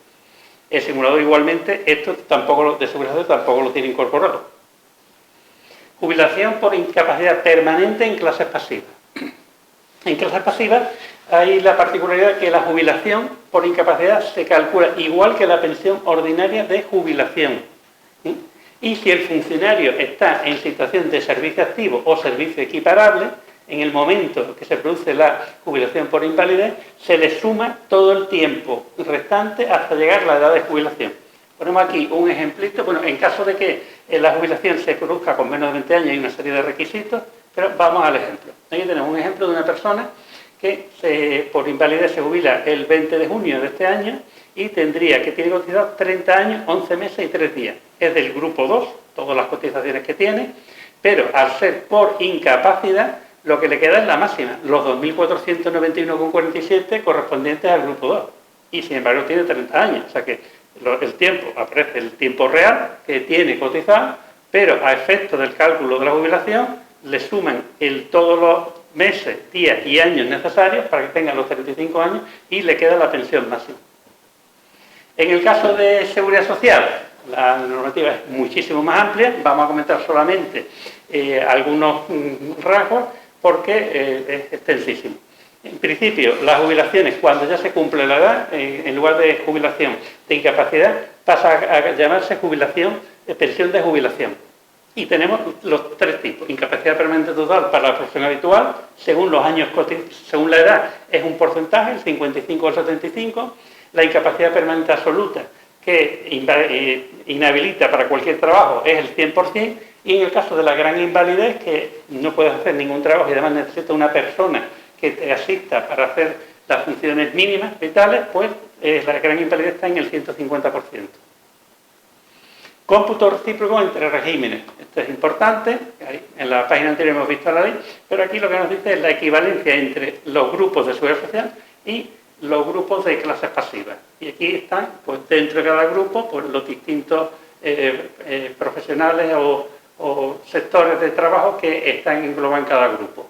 El simulador igualmente, esto tampoco de seguridad social tampoco lo tiene incorporado. Jubilación por incapacidad permanente en clases pasivas. En clases pasivas hay la particularidad que la jubilación por incapacidad se calcula igual que la pensión ordinaria de jubilación. Y si el funcionario está en situación de servicio activo o servicio equiparable, en el momento que se produce la jubilación por invalidez, se le suma todo el tiempo restante hasta llegar a la edad de jubilación. Ponemos aquí un ejemplito. Bueno, en caso de que la jubilación se produzca con menos de 20 años hay una serie de requisitos, pero vamos al ejemplo. Aquí tenemos un ejemplo de una persona que por invalidez se jubila el 20 de junio de este año y tendría que tiene cotizado 30 años, 11 meses y 3 días. Es del grupo 2, todas las cotizaciones que tiene, pero al ser por incapacidad, lo que le queda es la máxima, los 2.491,47 correspondientes al grupo 2. Y sin embargo tiene 30 años, o sea que el tiempo, aparece el tiempo real que tiene cotizado, pero a efecto del cálculo de la jubilación le suman todos los meses, días y años necesarios para que tenga los 35 años y le queda la pensión máxima. En el caso de seguridad social, la normativa es muchísimo más amplia, vamos a comentar solamente algunos rasgos porque es extensísimo. En principio, las jubilaciones, cuando ya se cumple la edad, en lugar de jubilación de incapacidad, pasa a llamarse pensión de jubilación. Y tenemos los 3 tipos. Incapacidad permanente total para la profesión habitual, según los años, según la edad, es un porcentaje, el 55 o el 75. La incapacidad permanente absoluta, que inhabilita para cualquier trabajo, es el 100%. Y en el caso de la gran invalidez, que no puedes hacer ningún trabajo y además necesita una persona que te asista para hacer las funciones mínimas vitales, pues la gran invalidez está en el 150%. Cómputo recíproco entre regímenes. Esto es importante, en la página anterior hemos visto la ley, pero aquí lo que nos dice es la equivalencia entre los grupos de seguridad social y los grupos de clases pasivas. Y aquí están, pues dentro de cada grupo, pues los distintos profesionales o sectores de trabajo que están englobados en cada grupo.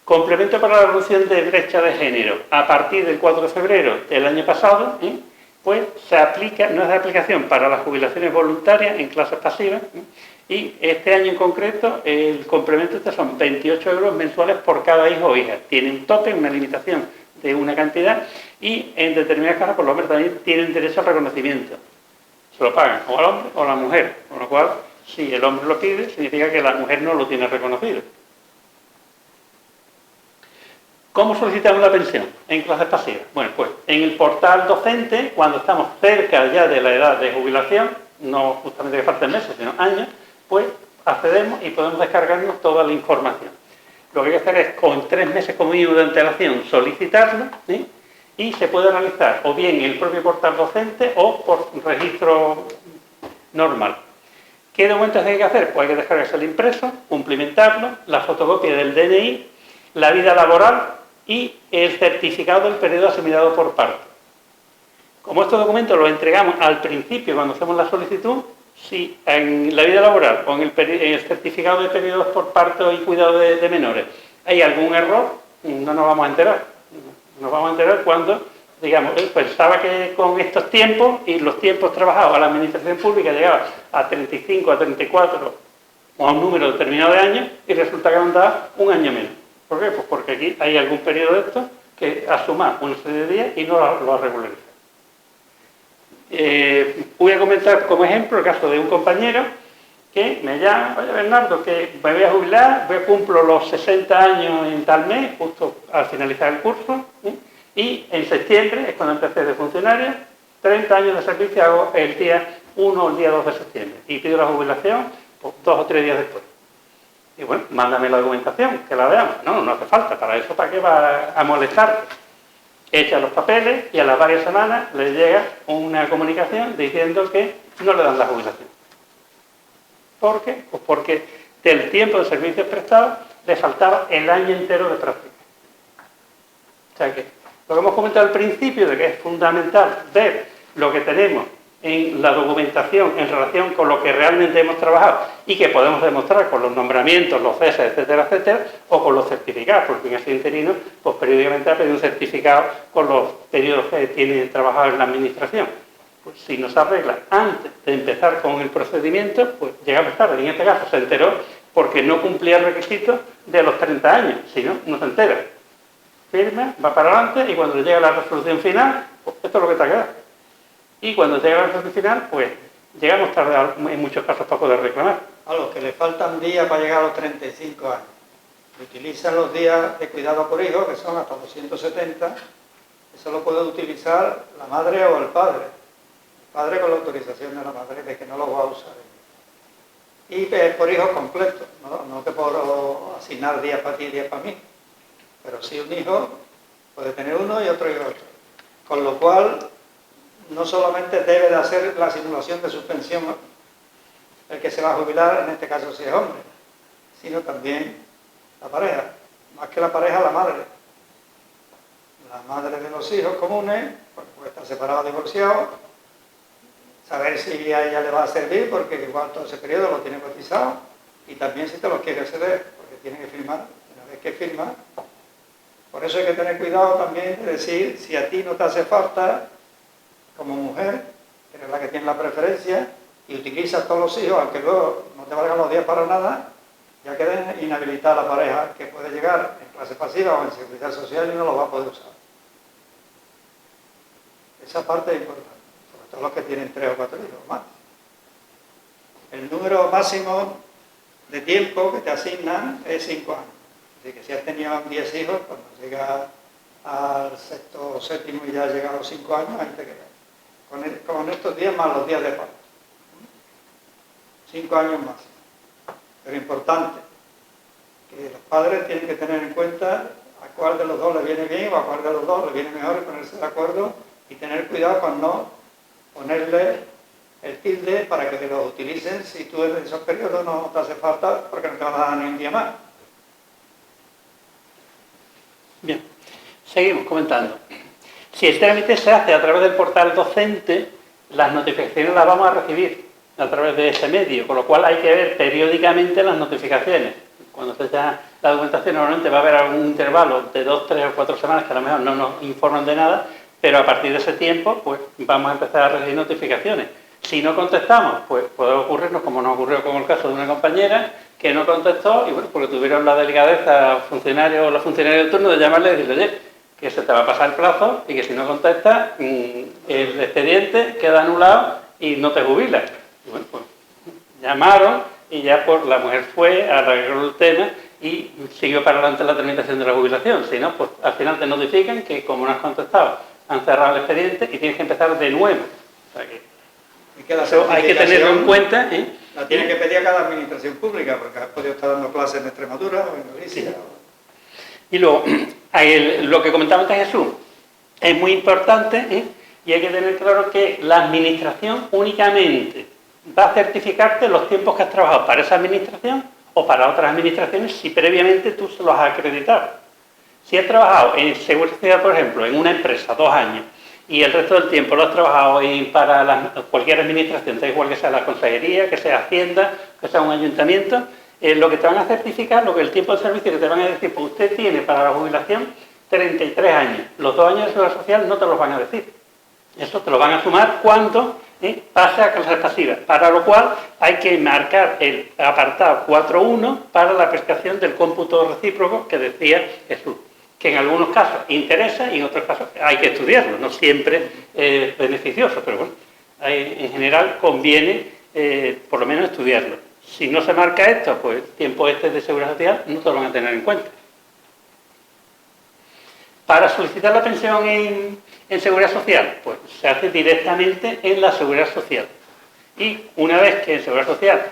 Complemento para la reducción de brecha de género. A partir del 4 de febrero del año pasado, pues se aplica, no es de aplicación para las jubilaciones voluntarias en clases pasivas, y este año en concreto el complemento son 28 euros mensuales por cada hijo o hija. Tiene un tope, una limitación de una cantidad, y en determinadas casos, por los hombres también tienen derecho al reconocimiento. Se lo pagan o al hombre o a la mujer, con lo cual, si el hombre lo pide, significa que la mujer no lo tiene reconocido. ¿Cómo solicitamos la pensión en clases pasivas? Bueno, pues en el portal docente, cuando estamos cerca ya de la edad de jubilación, no justamente que falten meses, sino años, pues accedemos y podemos descargarnos toda la información. Lo que hay que hacer es, con 3 meses como mínimo de antelación, solicitarlo, ¿sí? Y se puede realizar o bien en el propio portal docente o por registro normal. ¿Qué documentos hay que hacer? Pues hay que descargarse el impreso, cumplimentarlo, la fotocopia del DNI, la vida laboral y el certificado del periodo asimilado por parte. Como estos documentos los entregamos al principio cuando hacemos la solicitud, si en la vida laboral o en el certificado de periodos por parto y cuidado de menores hay algún error, no nos vamos a enterar. Nos vamos a enterar cuando, digamos, pensaba que con estos tiempos y los tiempos trabajados a la administración pública llegaba a 35, a 34 o a un número determinado de años y resulta que han dado un año menos. ¿Por qué? Pues porque aquí hay algún periodo de estos que ha sumado una serie de días y no lo ha regularizado. Voy a comentar como ejemplo el caso de un compañero que me llama: oye, Bernardo, que me voy a jubilar, cumplo los 60 años en tal mes, justo al finalizar el curso, ¿sí? Y en septiembre es cuando empecé de funcionario, 30 años de servicio hago el día 1 o el día 2 de septiembre y pido la jubilación pues, 2 o 3 días después. Y bueno, mándame la documentación, que la veamos. No hace falta, para eso, ¿para qué va a molestarte? Echa los papeles y a las varias semanas le llega una comunicación diciendo que no le dan la jubilación. ¿Por qué? Pues porque del tiempo de servicios prestados le faltaba el año entero de práctica. O sea que lo que hemos comentado al principio de que es fundamental ver lo que tenemos en la documentación en relación con lo que realmente hemos trabajado y que podemos demostrar con los nombramientos, los ceses, etcétera, etcétera, o con los certificados, porque en ese interino, pues periódicamente ha pedido un certificado con los periodos que tiene trabajado en la administración. Pues si nos arregla antes de empezar con el procedimiento, pues llegamos tarde. En este caso se enteró porque no cumplía el requisito de los 30 años, si no, no se entera. Firma, va para adelante y cuando le llega la resolución final, pues esto es lo que te ha quedado. Y cuando llega la resolución final, pues llegamos tarde en muchos casos para poder reclamar. A los que le faltan días para llegar a los 35 años. Utilizan los días de cuidado por hijo, que son hasta 270. Eso lo puede utilizar la madre o el padre. El padre con la autorización de la madre de que no lo va a usar. Y por hijos completos. No te puedo asignar días para ti y días para mí. Pero sí un hijo puede tener uno y otro y otro. Con lo cual, no solamente debe de hacer la simulación de suspensión el que se va a jubilar, en este caso si es hombre, sino también la pareja. Más que la pareja, la madre. La madre de los hijos comunes, pues puede estar separado o divorciado, saber si a ella le va a servir, porque igual todo ese periodo lo tiene cotizado, y también si te lo quiere ceder, porque tiene que firmar. Una vez que firma, por eso hay que tener cuidado también de decir, si a ti no te hace falta, como mujer, que eres la que tiene la preferencia, y utilizas todos los hijos, aunque luego no te valgan los días para nada, ya queda inhabilitada la pareja, que puede llegar en clase pasiva o en seguridad social y no lo va a poder usar. Esa parte es importante, sobre todo los que tienen 3 o 4 hijos más. El número máximo de tiempo que te asignan es 5 años. Así que si has tenido 10 hijos, cuando llega al sexto o séptimo y ya has llegado a los 5 años, ahí te quedas. Con estos días más los días de parto. 5 años más. Pero importante, que los padres tienen que tener en cuenta a cuál de los dos le viene bien o a cuál de los dos le viene mejor y ponerse de acuerdo y tener cuidado con no ponerle el tilde para que los utilicen si tú en esos periodos no te hace falta porque no te van a dar ni un día más. Bien, seguimos comentando. Si el trámite se hace a través del portal docente, las notificaciones las vamos a recibir a través de ese medio, con lo cual hay que ver periódicamente las notificaciones. Cuando se echa la documentación normalmente va a haber algún intervalo de 2, 3 o 4 semanas que a lo mejor no nos informan de nada, pero a partir de ese tiempo pues vamos a empezar a recibir notificaciones. Si no contestamos, pues puede ocurrirnos como nos ocurrió con el caso de una compañera que no contestó y bueno, porque tuvieron la delicadeza funcionario o la funcionaria de turno de llamarle y decirle, oye, que se te va a pasar el plazo y que si no contestas el expediente queda anulado y no te jubilas. Y bueno, pues llamaron y ya pues la mujer fue, arregló el tema y siguió para adelante la tramitación de la jubilación. Si no, pues al final te notifican que como no has contestado, han cerrado el expediente y tienes que empezar de nuevo. O sea que eso hay que tenerlo en cuenta, ¿eh? La tiene que pedir a cada administración pública, porque has podido estar dando clases en Extremadura o en Galicia. Sí. Y luego, lo que comentaba antes Jesús, es muy importante, y hay que tener claro que la administración únicamente va a certificarte los tiempos que has trabajado para esa administración o para otras administraciones si previamente tú se los has acreditado. Si has trabajado en Seguridad Social, por ejemplo, en una empresa 2 años y el resto del tiempo lo has trabajado para cualquier administración, da igual que sea la consejería, que sea Hacienda, que sea un ayuntamiento, lo que te van a certificar, lo que el tiempo de servicio que te van a decir, pues usted tiene para la jubilación 33 años. Los 2 años de Seguridad Social no te los van a decir. Eso te lo van a sumar cuando pase a clases pasivas, para lo cual hay que marcar el apartado 4.1 para la prestación del cómputo recíproco que decía Jesús, que en algunos casos interesa y en otros casos hay que estudiarlo, no siempre es beneficioso, pero bueno, en general conviene por lo menos estudiarlo. Si no se marca esto, pues el tiempo este de Seguridad Social no te lo van a tener en cuenta. Para solicitar la pensión en Seguridad Social, pues se hace directamente en la Seguridad Social. Y una vez que en Seguridad Social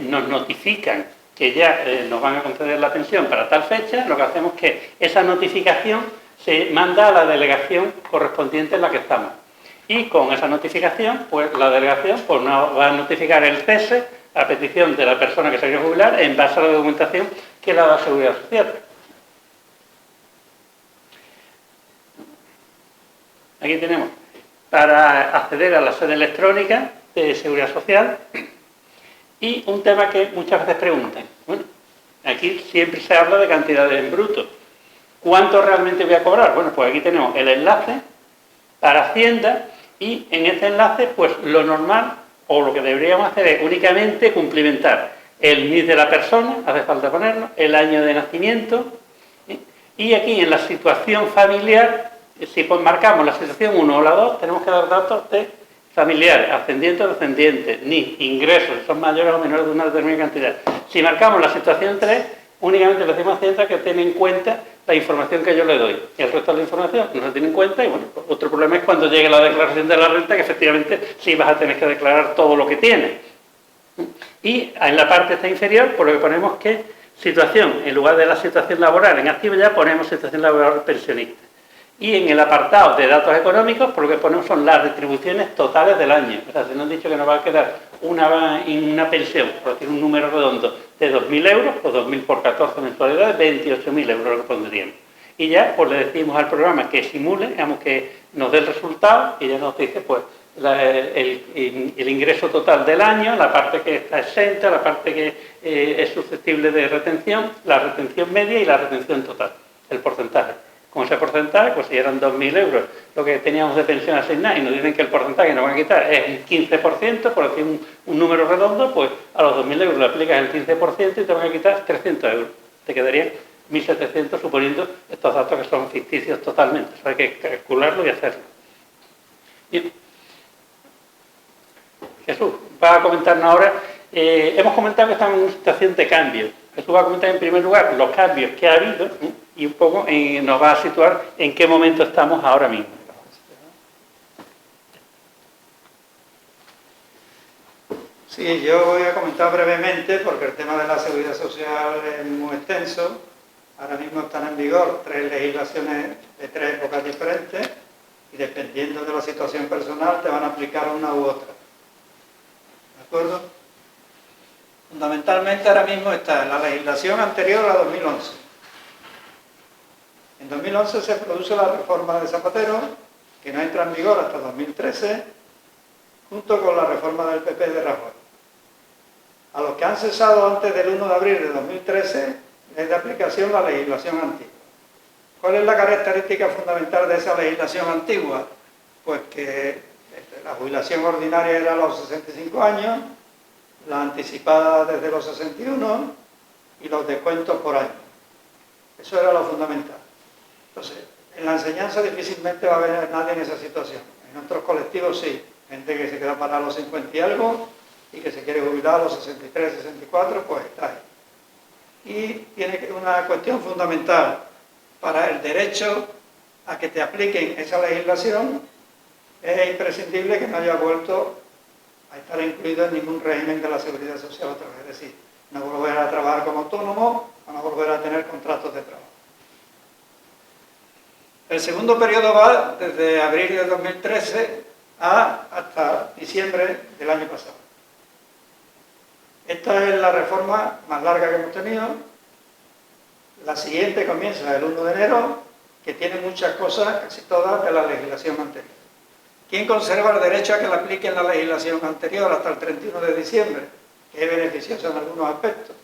nos notifican que ya nos van a conceder la pensión para tal fecha, lo que hacemos es que esa notificación se manda a la delegación correspondiente en la que estamos. Y con esa notificación, pues la delegación pues, nos va a notificar el cese a petición de la persona que se quiere jubilar en base a la documentación que le da la Seguridad Social. Aquí tenemos, para acceder a la sede electrónica de Seguridad Social, y un tema que muchas veces preguntan. Bueno, aquí siempre se habla de cantidades en bruto. ¿Cuánto realmente voy a cobrar? Bueno, pues aquí tenemos el enlace para Hacienda y en este enlace, pues lo normal o lo que deberíamos hacer es únicamente cumplimentar el NIF de la persona, hace falta ponerlo, el año de nacimiento, y aquí en la situación familiar, si marcamos la situación 1 o la 2, tenemos que dar datos de familiares, ascendientes o descendientes, ni ingresos, si son mayores o menores de una determinada cantidad. Si marcamos la situación 3, únicamente le decimos a Hacienda que tiene en cuenta la información que yo le doy. Y el resto de la información no se tiene en cuenta y bueno, otro problema es cuando llegue la declaración de la renta, que efectivamente sí vas a tener que declarar todo lo que tienes. Y en la parte esta inferior, por lo que ponemos que situación, en lugar de la situación laboral en activo ya ponemos situación laboral pensionista. Y en el apartado de datos económicos, por lo que ponemos son las retribuciones totales del año. O sea, se nos han dicho que nos va a quedar una pensión, por decir un número redondo, de 2.000 euros, o 2.000 por 14 mensualidades, 28.000 euros lo que pondríamos. Y ya, pues le decimos al programa que simule, digamos que nos dé el resultado, y ya nos dice, pues, el ingreso total del año, la parte que está exenta, la parte que es susceptible de retención, la retención media y la retención total, el porcentaje. Con ese porcentaje, pues si eran 2.000 euros lo que teníamos de pensión asignada y nos dicen que el porcentaje que nos van a quitar es el 15%, por decir un número redondo, pues a los 2.000 euros le aplicas el 15% y te van a quitar 300 euros. Te quedarían 1.700 suponiendo estos datos que son ficticios totalmente. Eso hay que calcularlo y hacerlo. Bien. Jesús va a comentarnos ahora, hemos comentado que estamos en una situación de cambio. Jesús va a comentar en primer lugar los cambios que ha habido y un poco nos va a situar en qué momento estamos ahora mismo. Sí, yo voy a comentar brevemente porque el tema de la seguridad social es muy extenso. Ahora mismo están en vigor 3 legislaciones de 3 épocas diferentes y dependiendo de la situación personal te van a aplicar una u otra. ¿De acuerdo? Fundamentalmente ahora mismo está la legislación anterior a 2011. En 2011 se produce la reforma de Zapatero, que no entra en vigor hasta 2013, junto con la reforma del PP de Rajoy. A los que han cesado antes del 1 de abril de 2013 es de aplicación la legislación antigua. ¿Cuál es la característica fundamental de esa legislación antigua? Pues que la jubilación ordinaria era a los 65 años, la anticipada desde los 61 y los descuentos por año. Eso era lo fundamental. Entonces, en la enseñanza difícilmente va a haber nadie en esa situación. En otros colectivos sí, gente que se queda para los 50 y algo y que se quiere jubilar a los 63, 64, pues está ahí. Y tiene una cuestión fundamental para el derecho a que te apliquen esa legislación, es imprescindible que no haya vuelto a estar incluido en ningún régimen de la Seguridad Social otra vez. Es decir, no volver a trabajar como autónomo o no volver a tener contratos de trabajo. El segundo periodo va desde abril de 2013 hasta diciembre del año pasado. Esta es la reforma más larga que hemos tenido. La siguiente comienza el 1 de enero, que tiene muchas cosas, casi todas, de la legislación anterior. ¿Quién conserva el derecho a que le apliquen la legislación anterior hasta el 31 de diciembre? Que es beneficioso en algunos aspectos.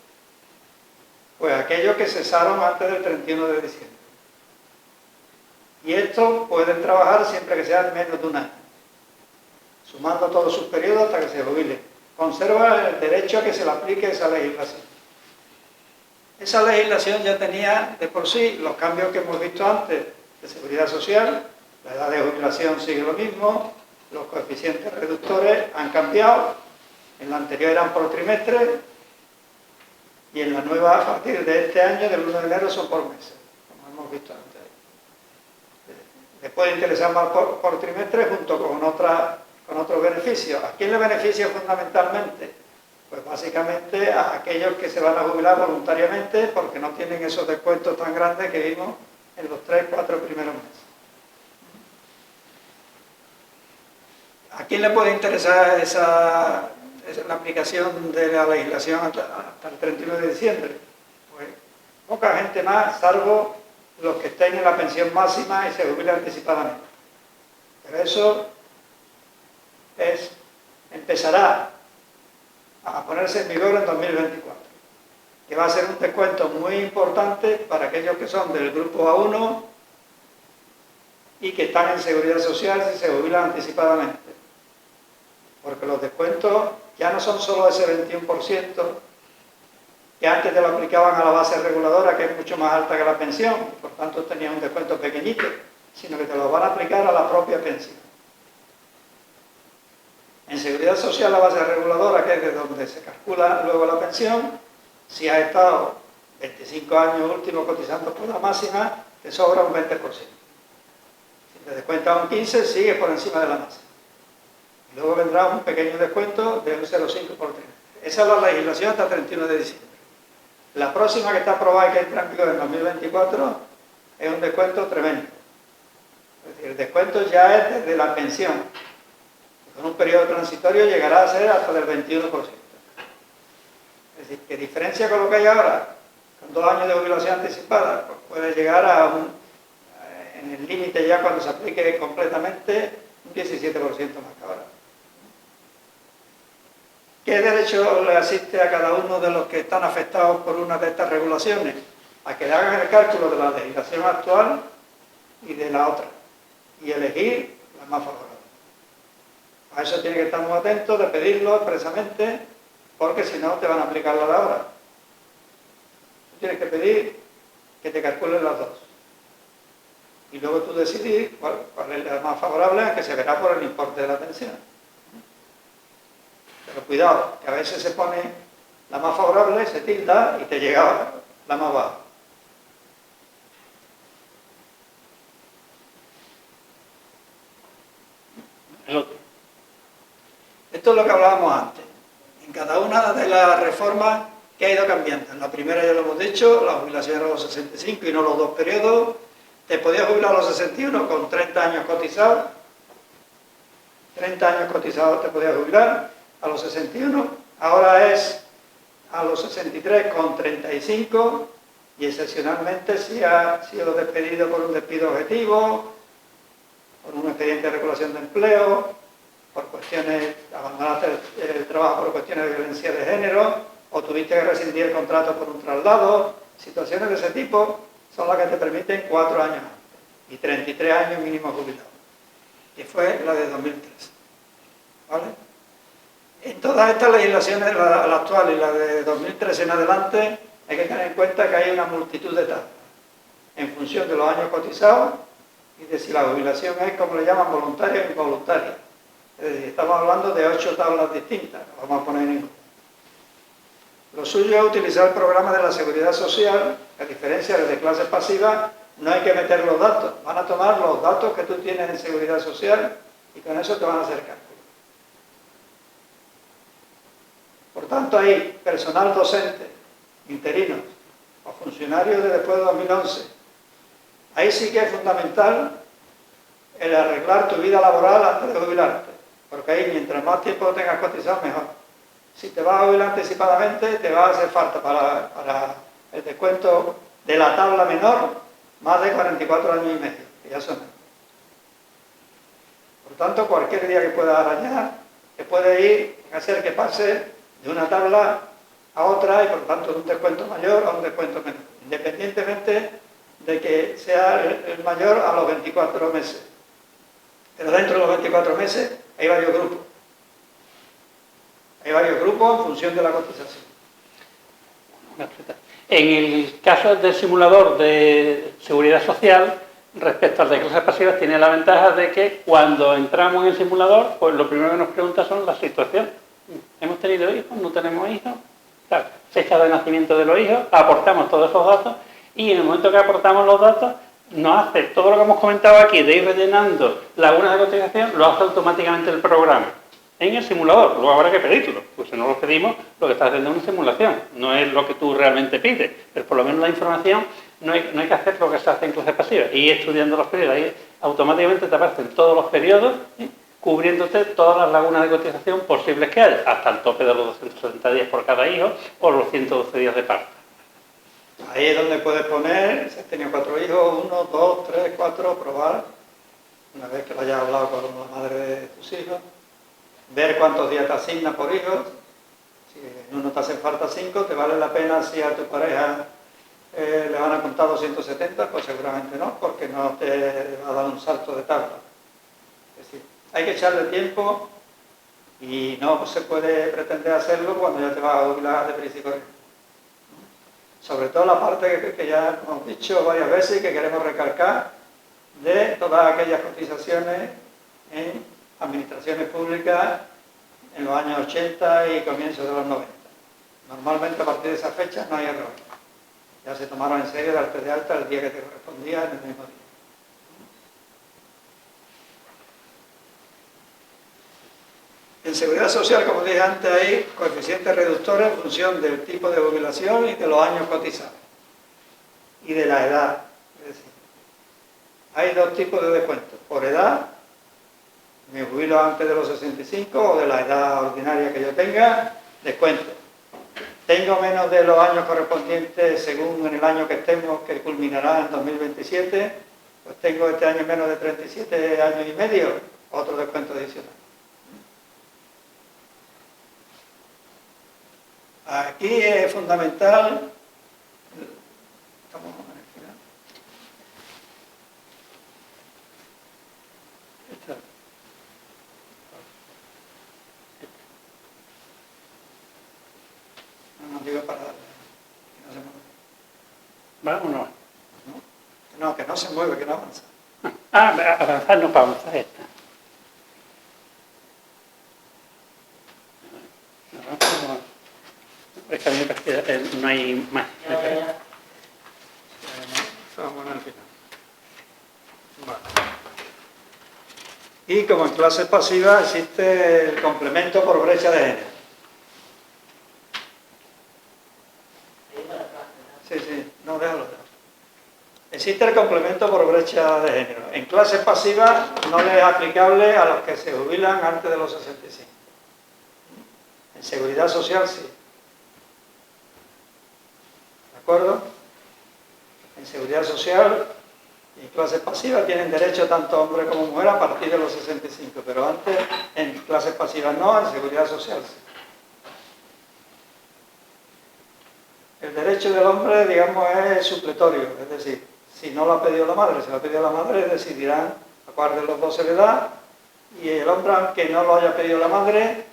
Pues aquellos que cesaron antes del 31 de diciembre. Y estos pueden trabajar siempre que sean menos de un año, sumando todos sus periodos hasta que se jubilen. Conserva el derecho a que se le aplique esa legislación. Esa legislación ya tenía de por sí los cambios que hemos visto antes de seguridad social. La edad de jubilación sigue lo mismo, los coeficientes reductores han cambiado, en la anterior eran por trimestre y en la nueva, a partir de este año, del 1 de enero, son por meses, como hemos visto antes. Les puede interesar más por trimestre junto con otros beneficios. ¿A quién le beneficia fundamentalmente? Pues básicamente a aquellos que se van a jubilar voluntariamente porque no tienen esos descuentos tan grandes que vimos en los 3-4 primeros meses. ¿A quién le puede interesar la aplicación de la legislación hasta el 31 de diciembre? Pues poca gente más, salvo los que estén en la pensión máxima y se jubilen anticipadamente. Pero eso empezará a ponerse en vigor en 2024, que va a ser un descuento muy importante para aquellos que son del grupo A1 y que están en seguridad social si se jubilan anticipadamente. Porque los descuentos ya no son solo ese 21%, que antes te lo aplicaban a la base reguladora, que es mucho más alta que la pensión, y por tanto tenías un descuento pequeñito, sino que te lo van a aplicar a la propia pensión. En seguridad social, la base reguladora, que es de donde se calcula luego la pensión, si has estado 25 años últimos cotizando por la máxima, te sobra un 20%. Si te descuentas un 15%, sigues por encima de la máxima. Y luego vendrá un pequeño descuento de un 0,5 por trimestre. Esa es la legislación hasta el 31 de diciembre. La próxima que está aprobada y que entra en vigor en 2024 es un descuento tremendo. Es decir, el descuento ya es desde la pensión. Con un periodo transitorio llegará a ser hasta del 21%. Es decir, que diferencia con lo que hay ahora, con 2 años de jubilación anticipada, pues puede llegar a en el límite ya cuando se aplique completamente, un 17% más que ahora. ¿Qué derecho le asiste a cada uno de los que están afectados por una de estas regulaciones? A que le hagan el cálculo de la legislación actual y de la otra, y elegir la más favorable. A eso tiene que estar muy atento de pedirlo expresamente, porque si no te van a aplicar la de ahora. Tú tienes que pedir que te calculen las dos. Y luego tú decidir cuál es la más favorable, que se verá por el importe de la pensión. Pero cuidado, que a veces se pone la más favorable, se tilda y te llega la más baja. Esto es lo que hablábamos antes. En cada una de las reformas que ha ido cambiando. En la primera ya lo hemos dicho, la jubilación era a los 65 y no los 2 periodos. Te podías jubilar a los 61 con 30 años cotizados. 30 años cotizados te podías jubilar a los 61. Ahora es a los 63 con 35 y excepcionalmente si ha sido despedido por un despido objetivo, por un expediente de regulación de empleo, por cuestiones, abandonaste el trabajo por cuestiones de violencia de género, o tuviste que rescindir el contrato por un traslado. Situaciones de ese tipo son las que te permiten 4 años antes y 33 años mínimo jubilado, que fue la de 2013. ¿Vale? En todas estas legislaciones, la actual y la de 2013 en adelante, hay que tener en cuenta que hay una multitud de etapas, en función de los años cotizados y de si la jubilación es, como le llaman, voluntaria o involuntaria. Es decir, estamos hablando de 8 tablas distintas, no vamos a poner ninguna. Lo suyo es utilizar el programa de la Seguridad Social, que a diferencia de clases pasivas, no hay que meter los datos. Van a tomar los datos que tú tienes en Seguridad Social y con eso te van a hacer cálculo. tanto, hay personal docente, interinos o funcionarios de después de 2011. Ahí sí que es fundamental el arreglar tu vida laboral antes de jubilarte, porque ahí mientras más tiempo tengas cotizado, mejor. Si te vas a jubilar anticipadamente, te va a hacer falta para el descuento de la tabla menor más de 44 años y medio, que ya son. Por tanto, cualquier día que puedas arañar, te puede ir a hacer que pase de una tabla a otra y por tanto de un descuento mayor a un descuento menor, independientemente de que sea el mayor a los 24 meses. Pero dentro de los 24 meses hay varios grupos. Hay varios grupos en función de la cotización. En el caso del simulador de seguridad social, respecto al de clases pasivas, tiene la ventaja de que cuando entramos en el simulador, pues lo primero que nos pregunta son la situación. ¿Hemos tenido hijos? ¿No tenemos hijos? Claro, fecha de nacimiento de los hijos, aportamos todos esos datos y en el momento que aportamos los datos, nos hace todo lo que hemos comentado aquí de ir rellenando lagunas de cotización, lo hace automáticamente el programa. En el simulador, luego habrá que pedirlo, pues si no lo pedimos, lo que está haciendo es una simulación, no es lo que tú realmente pides, pero por lo menos la información no hay que hacer lo que se hace en clases pasivas, y estudiando los periodos, ahí automáticamente te aparecen todos los periodos, cubriéndote todas las lagunas de cotización posibles que haya, hasta el tope de los 270 días por cada hijo, o los 112 días de parto. Ahí es donde puedes poner, si has tenido 4 hijos, 1, 2, 3, 4, probar, una vez que lo hayas hablado con la madre de tus hijos, ver cuántos días te asigna por hijo. Si en uno te hacen falta 5, te vale la pena si a tu pareja le van a contar 270, pues seguramente no, porque no te va a dar un salto de tabla. Es decir, hay que echarle tiempo y no se puede pretender hacerlo cuando ya te vas a jubilar de prisa y corriendo. Sobre todo la parte que ya hemos dicho varias veces y que queremos recalcar de todas aquellas cotizaciones en administraciones públicas en los años 80 y comienzos de los 90. Normalmente a partir de esa fecha no hay error. Ya se tomaron en serio darte de alta el día que te correspondía en el mismo día. En seguridad social, como dije antes, hay coeficientes reductores en función del tipo de jubilación y de los años cotizados y de la edad. Es decir, hay dos tipos de descuentos, por edad, me jubilo antes de los 65 o de la edad ordinaria que yo tenga, descuento. Tengo menos de los años correspondientes según en el año que estemos, que culminará en 2027, pues tengo este año menos de 37 años y medio, otro descuento adicional. Aquí es fundamental, estamos en el final. No digo para darle, que no se mueve. ¿Va o no va? No, que no se mueve, que no avanza. Avanzar no para avanzar esta. Es que a mí me parece que no hay más. Vamos al final. Vale. Y como en clases pasivas existe el complemento por brecha de género. Sí, no, déjalo. Existe el complemento por brecha de género. En clases pasivas no le es aplicable a los que se jubilan antes de los 65. En seguridad social sí. ¿De acuerdo? En seguridad social y clases pasivas tienen derecho tanto hombre como mujer a partir de los 65, pero antes en clases pasivas no, en seguridad social sí. El derecho del hombre, digamos, es supletorio, es decir, si no lo ha pedido la madre, si lo ha pedido la madre, decidirán a cuál de los dos se le da, y el hombre, aunque no lo haya pedido la madre,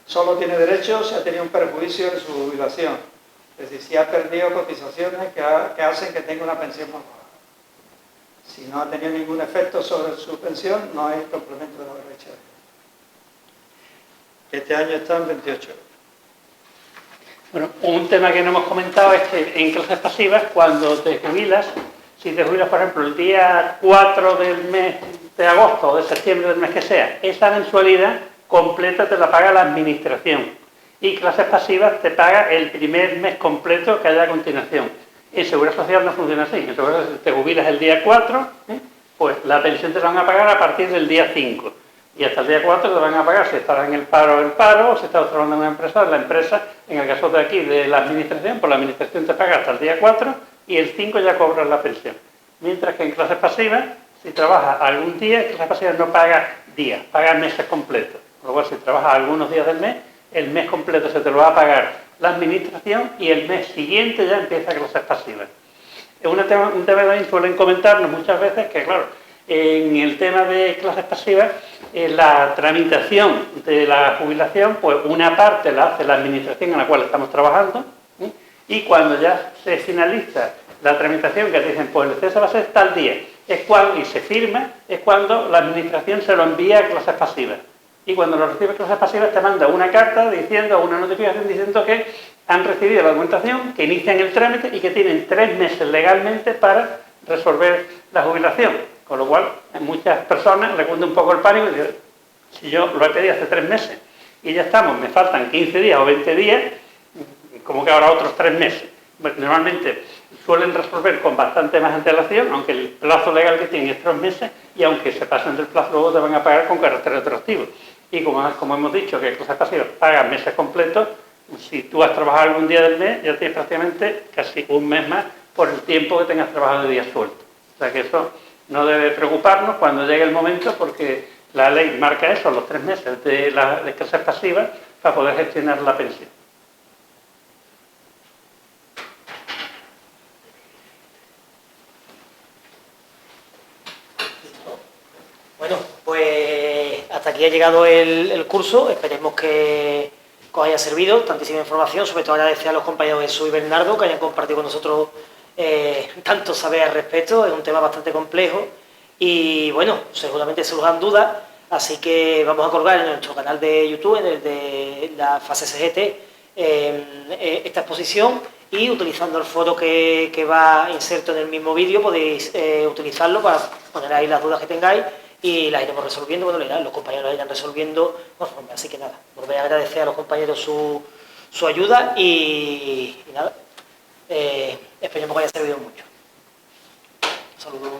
solo tiene derecho si ha tenido un perjuicio en su jubilación, es decir, si ha perdido cotizaciones que hacen que tenga una pensión más baja. Si no ha tenido ningún efecto sobre su pensión, no hay complemento de la brecha. Este año están 28 euros. Bueno, un tema que no hemos comentado es que en clases pasivas, cuando te jubilas, si te jubilas, por ejemplo, el día 4 del mes de agosto o de septiembre del mes que sea, esa mensualidad completa te la paga la administración. y clases pasivas te paga el primer mes completo que haya a continuación. En Seguridad Social no funciona así. En Seguridad Social te jubilas el día 4, pues la pensión te la van a pagar a partir del día 5. Y hasta el día 4 te van a pagar si estás en el paro, o si estás trabajando en una empresa, la empresa, en el caso de aquí, de la administración, pues la administración te paga hasta el día 4 y el 5 ya cobras la pensión. Mientras que en clases pasivas, si trabajas algún día, en clases pasivas no pagas días, pagas meses completos. Por lo cual, si trabajas algunos días del mes, el mes completo se te lo va a pagar la administración y el mes siguiente ya empieza clases pasivas. Es un tema que también suelen comentarnos muchas veces que, claro, en el tema de clases pasivas, la tramitación de la jubilación, pues una parte la hace la administración en la cual estamos trabajando, y cuando ya se finaliza la tramitación, que te dicen, pues el cese va a ser tal día, es cuando, y se firma, es cuando la administración se lo envía a clases pasivas. Y cuando lo recibe clases pasivas te manda una carta diciendo, una notificación diciendo que han recibido la documentación, que inician el trámite y que tienen 3 meses legalmente para resolver la jubilación. Con lo cual, a muchas personas le cunde un poco el pánico y dicen, si yo lo he pedido hace 3 meses y ya estamos, me faltan 15 días o 20 días, como que ahora otros 3 meses. Normalmente suelen resolver con bastante más antelación, aunque el plazo legal que tienen es 3 meses, y aunque se pasen del plazo luego te van a pagar con carácter retroactivo. Y como hemos dicho que clases pasivas pagan meses completos, si tú has trabajado algún día del mes, ya tienes prácticamente casi un mes más por el tiempo que tengas trabajado de días sueltos. O sea que eso no debe preocuparnos cuando llegue el momento, porque la ley marca eso, los 3 meses de clases pasivas, para poder gestionar la pensión. Bueno, pues hasta aquí ha llegado el curso. Esperemos que os haya servido tantísima información. Sobre todo agradecer a los compañeros Jesús y Bernardo que hayan compartido con nosotros tanto saber al respecto. Es un tema bastante complejo y bueno, seguramente surjan dudas, así que vamos a colgar en nuestro canal de YouTube, en el de la fase CGT, esta exposición, y utilizando el foro que va inserto en el mismo vídeo podéis utilizarlo para poner ahí las dudas que tengáis y las iremos resolviendo. Bueno, los compañeros las irán resolviendo conforme. Así que nada, volveré a agradecer a los compañeros su ayuda y nada, esperemos que haya servido mucho. Saludos.